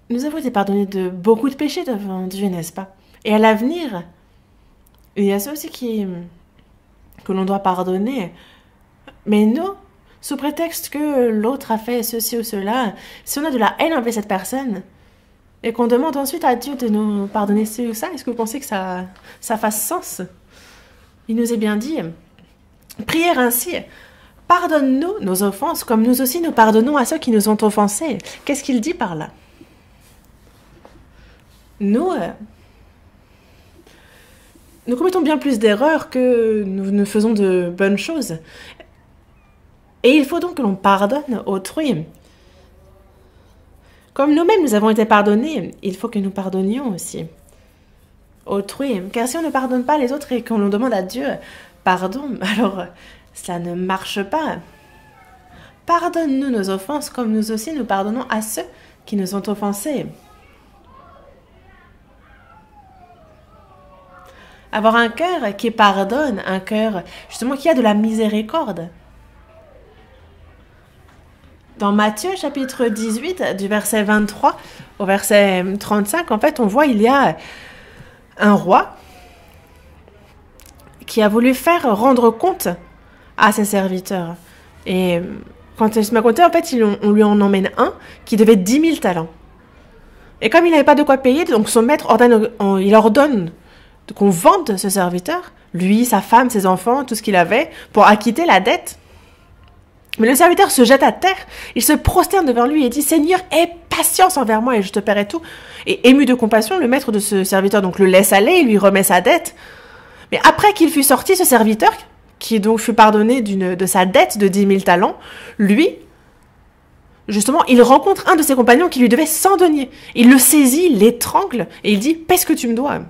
Nous avons été pardonnés de beaucoup de péchés devant Dieu, n'est-ce pas? Et à l'avenir, il y a ceux aussi que l'on doit pardonner. Mais nous, sous prétexte que l'autre a fait ceci ou cela, si on a de la haine envers cette personne, et qu'on demande ensuite à Dieu de nous pardonner ci ou ça, est-ce que vous pensez que ça fasse sens? Il nous est bien dit, priez ainsi, pardonne-nous nos offenses, comme nous aussi nous pardonnons à ceux qui nous ont offensés. Qu'est-ce qu'il dit par là? Nous commettons bien plus d'erreurs que nous ne faisons de bonnes choses. Et il faut donc que l'on pardonne autrui. Comme nous-mêmes nous avons été pardonnés, il faut que nous pardonnions aussi autrui. Car si on ne pardonne pas les autres et qu'on demande à Dieu pardon, alors cela ne marche pas. Pardonne-nous nos offenses comme nous aussi nous pardonnons à ceux qui nous ont offensés. Avoir un cœur qui pardonne, un cœur justement qui a de la miséricorde. Dans Matthieu, chapitre 18, du verset 23 au verset 35, en fait, on voit il y a un roi qui a voulu faire rendre compte à ses serviteurs. Et quand il se m'a compté, en fait, on lui en emmène un qui devait 10 000 talents. Et comme il n'avait pas de quoi payer, donc son maître il ordonne qu'on vende ce serviteur, lui, sa femme, ses enfants, tout ce qu'il avait, pour acquitter la dette. Mais le serviteur se jette à terre, il se prosterne devant lui et dit « Seigneur, aie patience envers moi et je te paierai tout. » Et ému de compassion, le maître de ce serviteur donc le laisse aller et lui remet sa dette. Mais après qu'il fut sorti, ce serviteur, qui donc fut pardonné de sa dette de 10 000 talents, lui, justement, il rencontre un de ses compagnons qui lui devait 100 deniers. Il le saisit, l'étrangle et il dit « Paie ce que tu me dois. »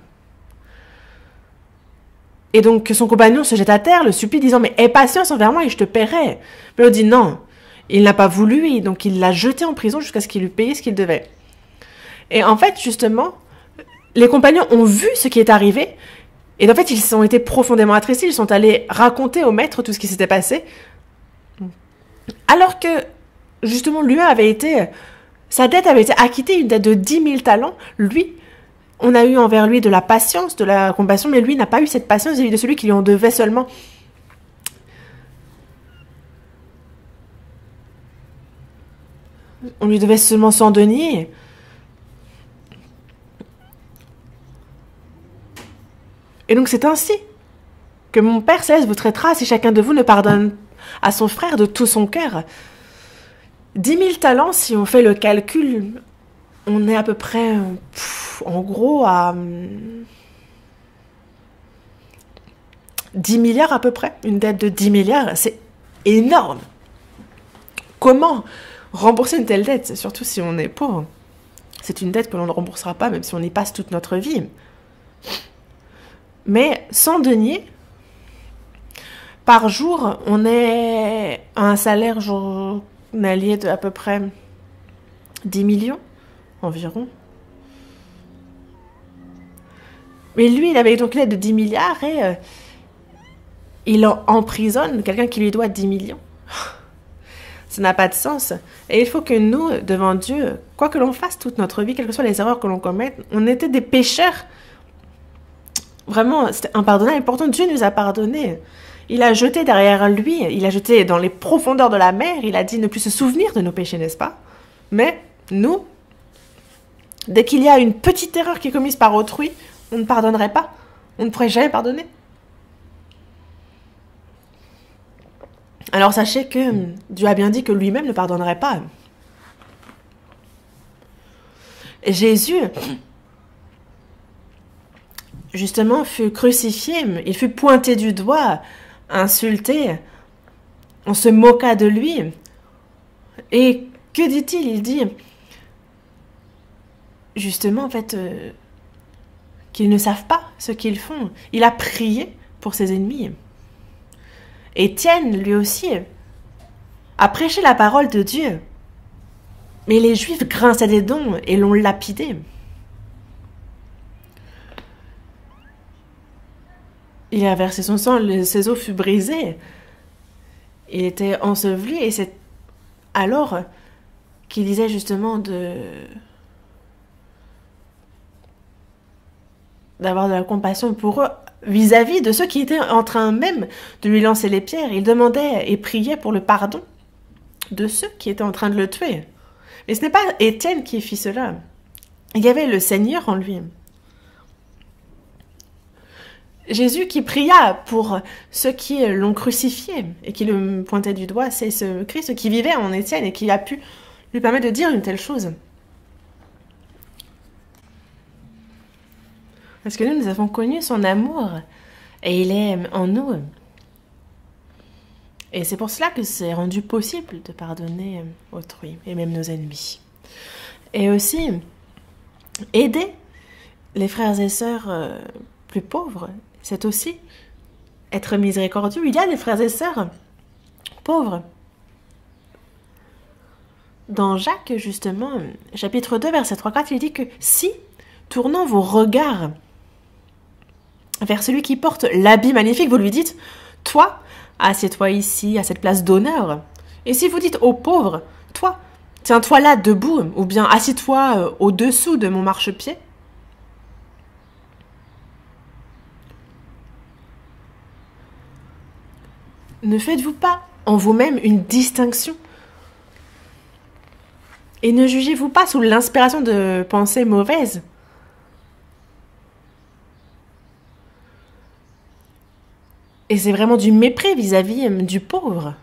Et donc son compagnon se jette à terre, le supplie, disant « Mais aie patience envers moi et je te paierai. » Mais on dit non, il n'a pas voulu et donc il l'a jeté en prison jusqu'à ce qu'il lui paye ce qu'il devait. Et en fait, justement, les compagnons ont vu ce qui est arrivé et en fait, ils ont été profondément attristés, ils sont allés raconter au maître tout ce qui s'était passé. Alors que, justement, sa dette avait été acquittée, une dette de 10 000 talents, lui, on a eu envers lui de la patience, de la compassion, mais lui n'a pas eu cette patience vis-à-vis de celui qui lui en devait seulement. On lui devait seulement 100 deniers. Et donc c'est ainsi que mon Père Céleste vous traitera si chacun de vous ne pardonne à son frère de tout son cœur. 10 000 talents, si on fait le calcul, on est à peu près, en gros, à 10 milliards à peu près. Une dette de 10 milliards, c'est énorme. Comment rembourser une telle dette, surtout si on est pauvre? C'est une dette que l'on ne remboursera pas, même si on y passe toute notre vie. Mais 100 deniers, par jour, on est à un salaire journalier de à peu près 10 millions environ. Mais lui, il avait donc une dette de 10 milliards et il emprisonne quelqu'un qui lui doit 10 millions. Ça n'a pas de sens. Et il faut que nous, devant Dieu, quoi que l'on fasse toute notre vie, quelles que soient les erreurs que l'on commette, on était des pécheurs. Vraiment, c'était impardonnable. Et pourtant, Dieu nous a pardonnés. Il a jeté derrière lui, il a jeté dans les profondeurs de la mer, il a dit ne plus se souvenir de nos péchés, n'est-ce pas? Mais nous, dès qu'il y a une petite erreur qui est commise par autrui, on ne pardonnerait pas. On ne pourrait jamais pardonner. Alors sachez que Dieu a bien dit que lui-même ne pardonnerait pas. Jésus, justement, fut crucifié, il fut pointé du doigt insulté, on se moqua de lui. Et que dit-il? Il dit, justement, en fait, qu'ils ne savent pas ce qu'ils font. Il a prié pour ses ennemis. Étienne, lui aussi, a prêché la parole de Dieu. Mais les Juifs grinçaient des dents et l'ont lapidé. Il a versé son sang, ses os furent brisés. Il était enseveli et c'est alors qu'il disait justement d'avoir de la compassion pour eux vis-à-vis de ceux qui étaient en train même de lui lancer les pierres. Il demandait et priait pour le pardon de ceux qui étaient en train de le tuer. Mais ce n'est pas Étienne qui fit cela. Il y avait le Seigneur en lui. Jésus qui pria pour ceux qui l'ont crucifié et qui le pointaient du doigt, c'est ce Christ qui vivait en Étienne et qui a pu lui permettre de dire une telle chose. Parce que nous avons connu son amour et il est en nous. Et c'est pour cela que c'est rendu possible de pardonner autrui et même nos ennemis. Et aussi, aider les frères et sœurs plus pauvres, c'est aussi être miséricordieux. Il y a des frères et sœurs pauvres. Dans Jacques, justement, chapitre 2, verset 3-4, il dit que si, tournant vos regards vers celui qui porte l'habit magnifique, vous lui dites, toi, assieds-toi ici, à cette place d'honneur. Et si vous dites aux pauvres, toi, tiens-toi là debout, ou bien assis-toi au-dessous de mon marchepied, ne faites-vous pas en vous-même une distinction? Et ne jugez-vous pas sous l'inspiration de pensées mauvaises? Et c'est vraiment du mépris vis-à-vis du pauvre.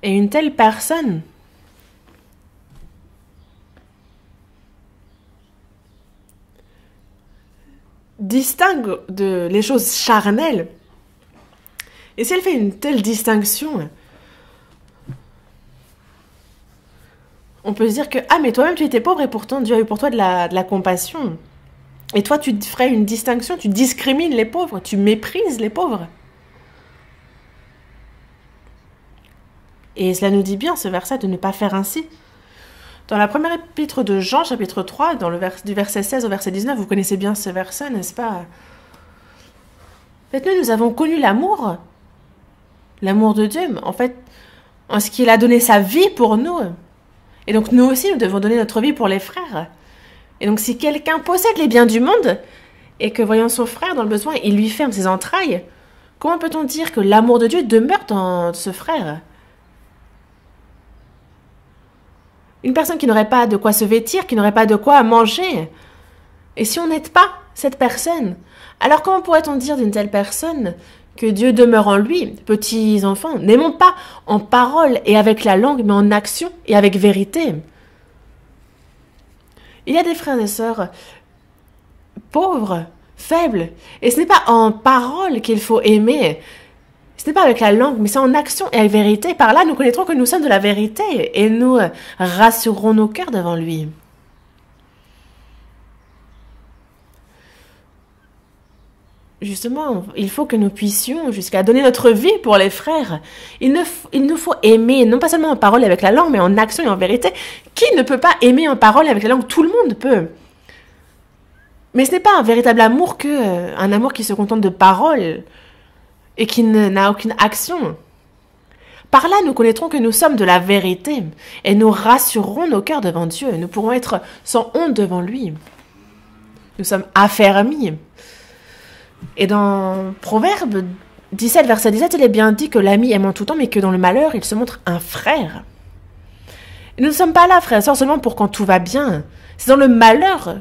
Et une telle personne distingue les choses charnelles. Et si elle fait une telle distinction, on peut se dire que « Ah, mais toi-même, tu étais pauvre et pourtant Dieu a eu pour toi de la compassion. » Et toi, tu ferais une distinction, tu discrimines les pauvres, tu méprises les pauvres. Et cela nous dit bien, ce verset, de ne pas faire ainsi. Dans la première épître de Jean, chapitre 3, du verset 16 au verset 19, vous connaissez bien ce verset, n'est-ce pas? En fait, nous avons connu l'amour de Dieu, en fait, en ce qu'il a donné sa vie pour nous. Et donc, nous aussi, nous devons donner notre vie pour les frères. Et donc, si quelqu'un possède les biens du monde, et que, voyant son frère dans le besoin, il lui ferme ses entrailles, comment peut-on dire que l'amour de Dieu demeure dans ce frère? Une personne qui n'aurait pas de quoi se vêtir, qui n'aurait pas de quoi manger. Et si on n'aide pas cette personne, alors comment pourrait-on dire d'une telle personne que Dieu demeure en lui? Petits enfants, n'aimons pas en parole et avec la langue, mais en action et avec vérité. Il y a des frères et sœurs pauvres, faibles, et ce n'est pas en parole qu'il faut aimer. Ce n'est pas avec la langue, mais c'est en action et avec vérité. Par là, nous connaîtrons que nous sommes de la vérité et nous rassurerons nos cœurs devant lui. Justement, il faut que nous puissions jusqu'à donner notre vie pour les frères. Il nous faut aimer, non pas seulement en parole et avec la langue, mais en action et en vérité. Qui ne peut pas aimer en parole et avec la langue? Tout le monde peut. Mais ce n'est pas un véritable amour un amour qui se contente de paroles et qui n'a aucune action. Par là, nous connaîtrons que nous sommes de la vérité et nous rassurerons nos cœurs devant Dieu. Nous pourrons être sans honte devant lui. Nous sommes affermis. Et dans Proverbe 17, verset 17, il est bien dit que l'ami aime en tout temps, mais que dans le malheur, il se montre un frère. Et nous ne sommes pas là, frères et sœurs, seulement pour quand tout va bien. C'est dans le malheur,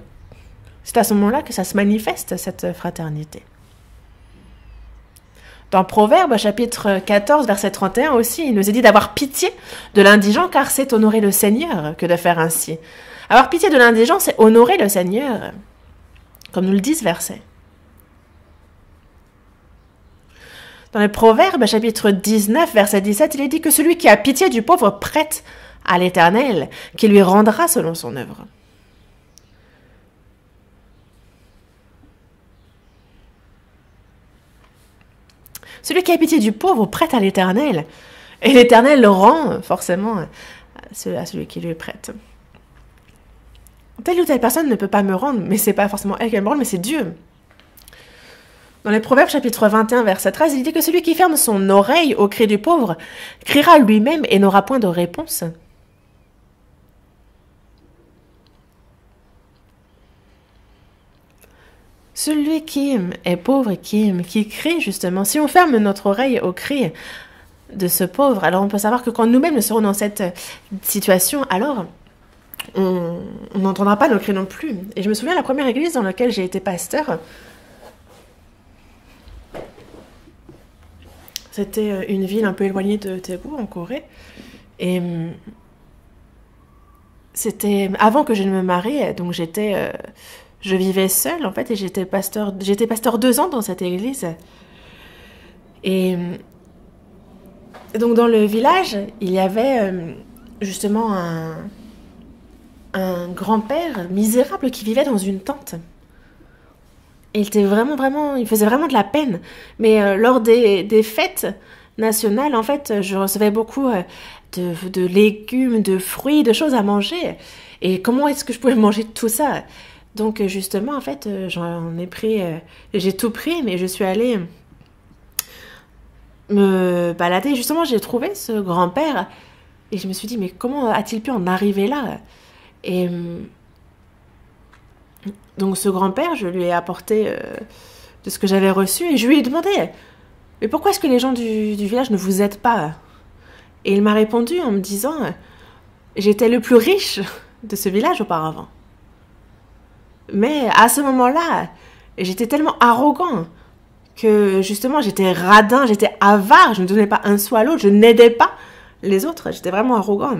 c'est à ce moment-là que ça se manifeste, cette fraternité. Dans Proverbe, chapitre 14, verset 31 aussi, il nous est dit d'avoir pitié de l'indigent, car c'est honorer le Seigneur que de faire ainsi. Avoir pitié de l'indigent, c'est honorer le Seigneur. comme nous le dit ce verset. Dans le Proverbe, chapitre 19, verset 17, il est dit que celui qui a pitié du pauvre prête à l'Éternel, qui lui rendra selon son œuvre. Celui qui a pitié du pauvre prête à l'Éternel, et l'Éternel le rend forcément à celui qui lui prête. Telle ou telle personne ne peut pas me rendre, mais c'est pas forcément elle qui me rend, mais c'est Dieu. Dans les Proverbes chapitre 21, verset 13, il dit que celui qui ferme son oreille au cri du pauvre criera lui-même et n'aura point de réponse. Celui qui est pauvre et qui crie justement, si on ferme notre oreille au cri de ce pauvre, alors on peut savoir que quand nous-mêmes nous serons dans cette situation, alors on n'entendra pas nos cris non plus. Et je me souviens de la première église dans laquelle j'ai été pasteur. C'était une ville un peu éloignée de Daegu, en Corée. Et c'était avant que je ne me marie, donc je vivais seule, en fait, et j'étais pasteur 2 ans dans cette église. Et donc, dans le village, il y avait justement un grand-père misérable qui vivait dans une tente. Et il était il faisait vraiment de la peine. Mais lors des fêtes nationales, en fait, je recevais beaucoup de légumes, de fruits, de choses à manger. Et comment est-ce que je pouvais manger tout ça? Donc, justement, en fait, j'en ai pris... j'ai tout pris, mais je suis allée me balader. Justement, j'ai trouvé ce grand-père et je me suis dit, mais comment a-t-il pu en arriver là? Et donc, ce grand-père, je lui ai apporté de ce que j'avais reçu et je lui ai demandé, mais pourquoi est-ce que les gens du village ne vous aident pas? Et il m'a répondu en me disant, j'étais le plus riche de ce village auparavant. Mais à ce moment-là, j'étais tellement arrogant que justement j'étais radin, j'étais avare, je ne donnais pas un sou à l'autre, je n'aidais pas les autres, j'étais vraiment arrogant.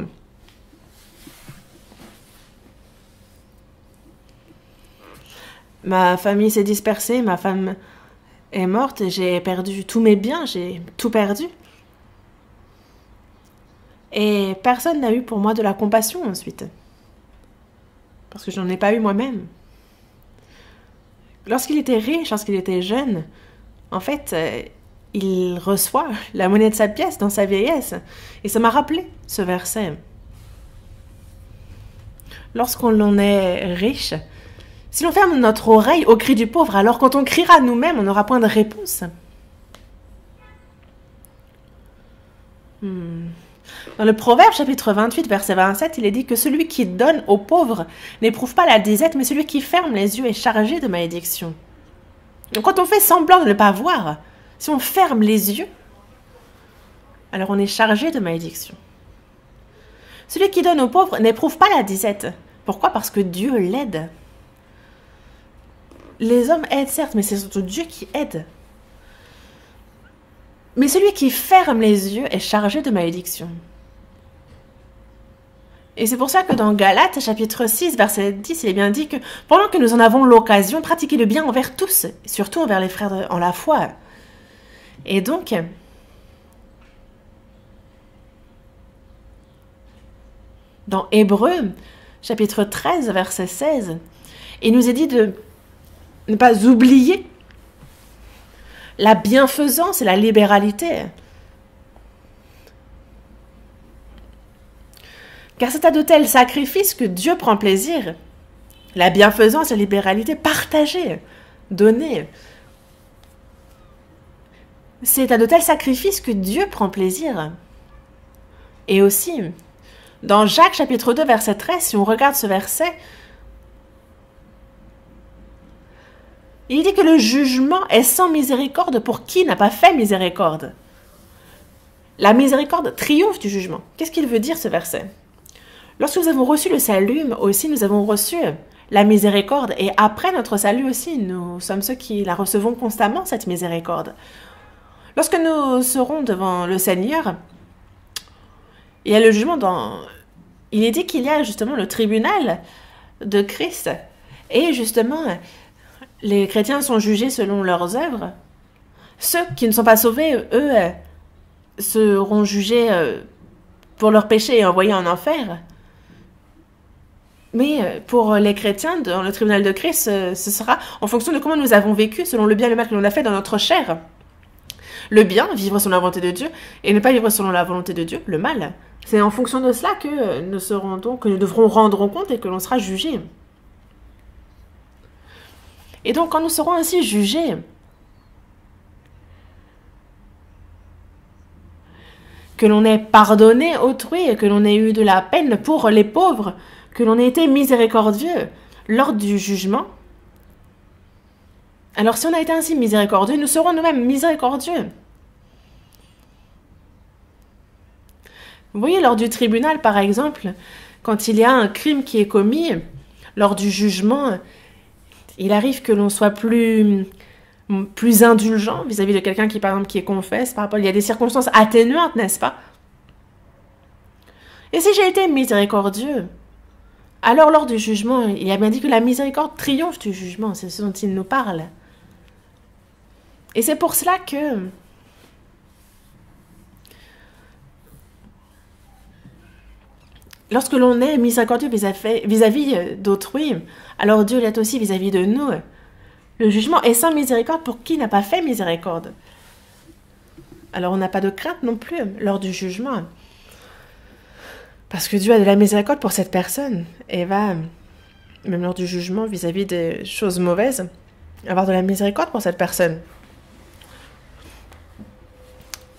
Ma famille s'est dispersée, ma femme est morte, j'ai perdu tous mes biens, j'ai tout perdu. Et personne n'a eu pour moi de la compassion ensuite. Parce que je n'en ai pas eu moi-même. Lorsqu'il était riche, lorsqu'il était jeune, en fait, il reçoit la monnaie de sa pièce dans sa vieillesse. Et ça m'a rappelé ce verset. Lorsqu'on en est riche, si l'on ferme notre oreille au cri du pauvre, alors quand on criera nous-mêmes, on n'aura point de réponse. Dans le Proverbe, chapitre 28, verset 27, il est dit que celui qui donne aux pauvres n'éprouve pas la disette, mais celui qui ferme les yeux est chargé de malédiction. Donc quand on fait semblant de ne pas voir, si on ferme les yeux, alors on est chargé de malédiction. Celui qui donne aux pauvres n'éprouve pas la disette. Pourquoi? Parce que Dieu l'aide. Les hommes aident certes, mais c'est surtout Dieu qui aide. Mais celui qui ferme les yeux est chargé de malédiction. Et c'est pour ça que dans Galates, chapitre 6, verset 10, il est bien dit que pendant que nous en avons l'occasion, pratiquez le bien envers tous, et surtout envers les frères en la foi. Et donc, dans Hébreux, chapitre 13, verset 16, il nous est dit de ne pas oublier la bienfaisance et la libéralité. Car c'est à de tels sacrifices que Dieu prend plaisir. La bienfaisance et la libéralité partagée, donnée. C'est à de tels sacrifices que Dieu prend plaisir. Et aussi, dans Jacques chapitre 2, verset 13, si on regarde ce verset, il dit que le jugement est sans miséricorde pour qui n'a pas fait miséricorde. La miséricorde triomphe du jugement. Qu'est-ce qu'il veut dire ce verset? Lorsque nous avons reçu le salut, aussi nous avons reçu la miséricorde. Et après notre salut aussi, nous sommes ceux qui la recevons constamment, cette miséricorde. Lorsque nous serons devant le Seigneur, il y a le jugement il est dit qu'il y a justement le tribunal de Christ. Et justement, les chrétiens sont jugés selon leurs œuvres. Ceux qui ne sont pas sauvés, eux, seront jugés pour leurs péchés et envoyés en enfer. Mais pour les chrétiens, dans le tribunal de Christ, ce sera en fonction de comment nous avons vécu, selon le bien et le mal que l'on a fait dans notre chair. Le bien, vivre selon la volonté de Dieu, et ne pas vivre selon la volonté de Dieu, le mal. C'est en fonction de cela que nous devrons rendre compte et que l'on sera jugé. Et donc, quand nous serons ainsi jugés, que l'on ait pardonné autrui et que l'on ait eu de la peine pour les pauvres, que l'on ait été miséricordieux lors du jugement, alors si on a été ainsi miséricordieux, nous serons nous-mêmes miséricordieux. Vous voyez, lors du tribunal, par exemple, quand il y a un crime qui est commis, lors du jugement, il arrive que l'on soit plus indulgent vis-à-vis de quelqu'un qui, par exemple, qui est confesse. Par rapport, il y a des circonstances atténuantes, n'est-ce pas? Et si j'ai été miséricordieux, alors lors du jugement, il a bien dit que la miséricorde triomphe du jugement. C'est ce dont il nous parle. Et c'est pour cela que lorsque l'on est miséricordieux vis-à-vis d'autrui, alors Dieu l'est aussi vis-à-vis de nous. Le jugement est sans miséricorde pour qui n'a pas fait miséricorde. Alors on n'a pas de crainte non plus lors du jugement. Parce que Dieu a de la miséricorde pour cette personne et va, même lors du jugement vis-à-vis des choses mauvaises, avoir de la miséricorde pour cette personne.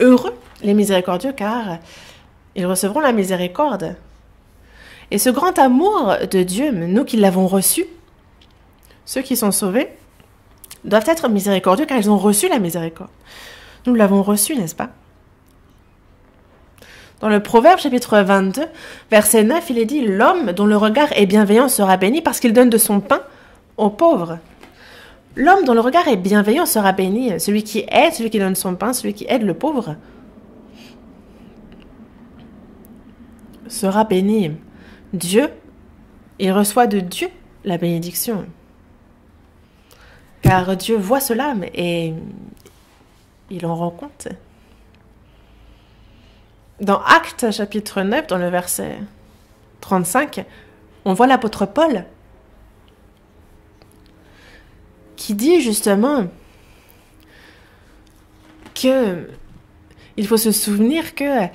Heureux les miséricordieux, car ils recevront la miséricorde. Et ce grand amour de Dieu, nous qui l'avons reçu, ceux qui sont sauvés, doivent être miséricordieux car ils ont reçu la miséricorde. Nous l'avons reçu, n'est-ce pas? Dans le Proverbe chapitre 22, verset 9, il est dit « L'homme dont le regard est bienveillant sera béni parce qu'il donne de son pain aux pauvres. » L'homme dont le regard est bienveillant sera béni, celui qui aide, celui qui donne son pain, celui qui aide le pauvre sera béni. Dieu, il reçoit de Dieu la bénédiction. Car Dieu voit cela et il en rend compte. Dans Actes chapitre 9, dans le verset 35, on voit l'apôtre Paul qui dit justement que il faut se souvenir que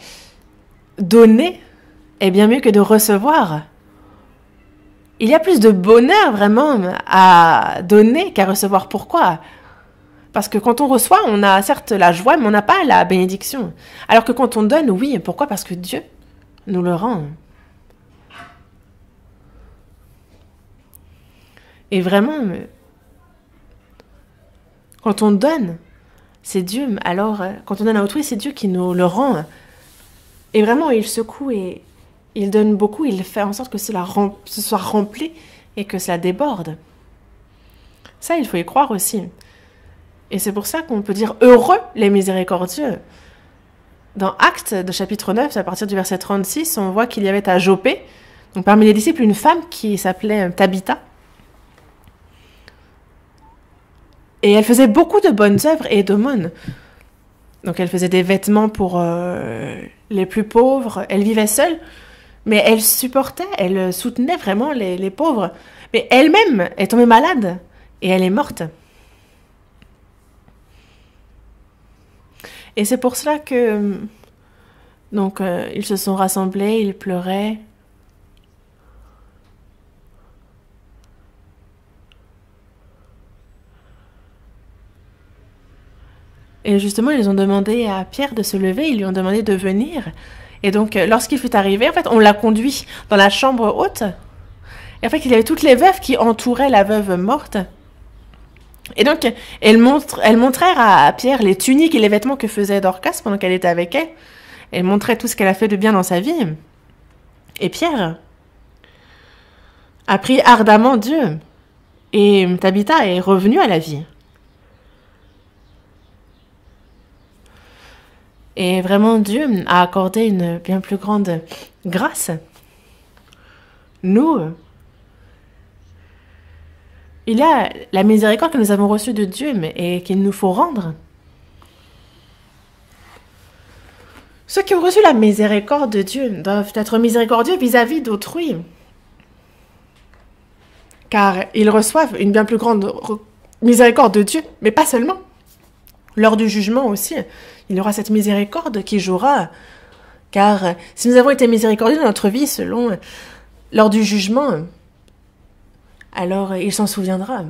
donner est bien mieux que de recevoir. Il y a plus de bonheur vraiment à donner qu'à recevoir. Pourquoi? Parce que quand on reçoit, on a certes la joie, mais on n'a pas la bénédiction. Alors que quand on donne, oui. Pourquoi? Parce que Dieu nous le rend. Et vraiment, quand on donne, c'est Dieu. Alors, quand on donne à autrui, c'est Dieu qui nous le rend. Et vraiment, il secoue et il donne beaucoup. Il fait en sorte que cela se soit rempli et que cela déborde. Ça, il faut y croire aussi. Et c'est pour ça qu'on peut dire « Heureux les miséricordieux ». Dans Actes, de chapitre 9, à partir du verset 36, on voit qu'il y avait à Joppé, donc parmi les disciples, une femme qui s'appelait Tabitha. Et elle faisait beaucoup de bonnes œuvres et d'aumônes. Donc elle faisait des vêtements pour les plus pauvres. Elle vivait seule, mais elle supportait, elle soutenait vraiment les pauvres. Mais elle-même est tombée malade et elle est morte. Et c'est pour cela que donc ils se sont rassemblés, ils pleuraient. Et justement, ils ont demandé à Pierre de se lever, ils lui ont demandé de venir. Et donc, lorsqu'il fut arrivé, en fait, on l'a conduit dans la chambre haute. Et en fait, il y avait toutes les veuves qui entouraient la veuve morte. Et donc, elles montrèrent à Pierre les tuniques et les vêtements que faisait Dorcas pendant qu'elle était avec elle. Elles montraient tout ce qu'elle a fait de bien dans sa vie. Et Pierre a prié ardemment Dieu. Et Tabitha est revenue à la vie. Et vraiment, Dieu a accordé une bien plus grande grâce. Nous, il y a la miséricorde que nous avons reçue de Dieu et qu'il nous faut rendre. Ceux qui ont reçu la miséricorde de Dieu doivent être miséricordieux vis-à-vis d'autrui, car ils reçoivent une bien plus grande miséricorde de Dieu, mais pas seulement. Lors du jugement aussi, il y aura cette miséricorde qui jouera, car si nous avons été miséricordieux dans notre vie lors du jugement, alors il s'en souviendra.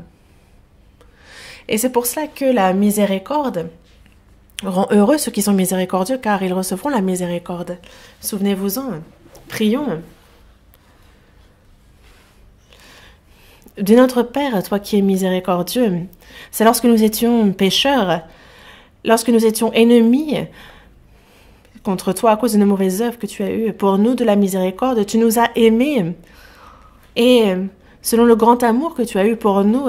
Et c'est pour cela que la miséricorde rend heureux ceux qui sont miséricordieux, car ils recevront la miséricorde. Souvenez-vous-en, prions. De notre Père, toi qui es miséricordieux, c'est lorsque nous étions pécheurs, lorsque nous étions ennemis contre toi à cause de nos mauvaises œuvres que tu as eues, pour nous de la miséricorde, tu nous as aimés. Et selon le grand amour que tu as eu pour nous,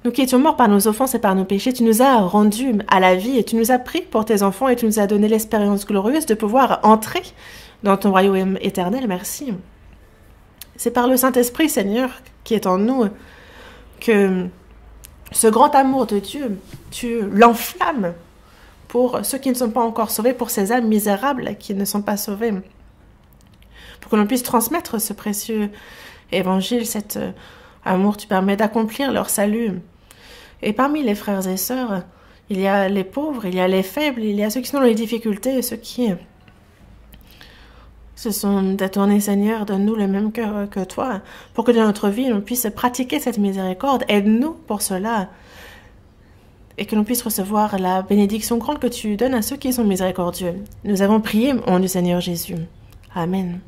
nous qui étions morts par nos offenses et par nos péchés, tu nous as rendus à la vie et tu nous as pris pour tes enfants et tu nous as donné l'expérience glorieuse de pouvoir entrer dans ton royaume éternel. Merci. C'est par le Saint-Esprit, Seigneur, qui est en nous, que ce grand amour de Dieu, tu l'enflammes pour ceux qui ne sont pas encore sauvés, pour ces âmes misérables qui ne sont pas sauvées, pour que l'on puisse transmettre ce précieux évangile, cet amour, tu permets d'accomplir leur salut. Et parmi les frères et sœurs, il y a les pauvres, il y a les faibles, il y a ceux qui sont dans les difficultés, ceux qui se sont détournés, Seigneur, donne-nous le même cœur que toi, pour que dans notre vie, on puisse pratiquer cette miséricorde. Aide-nous pour cela, et que l'on puisse recevoir la bénédiction grande que tu donnes à ceux qui sont miséricordieux. Nous avons prié au nom du Seigneur Jésus. Amen.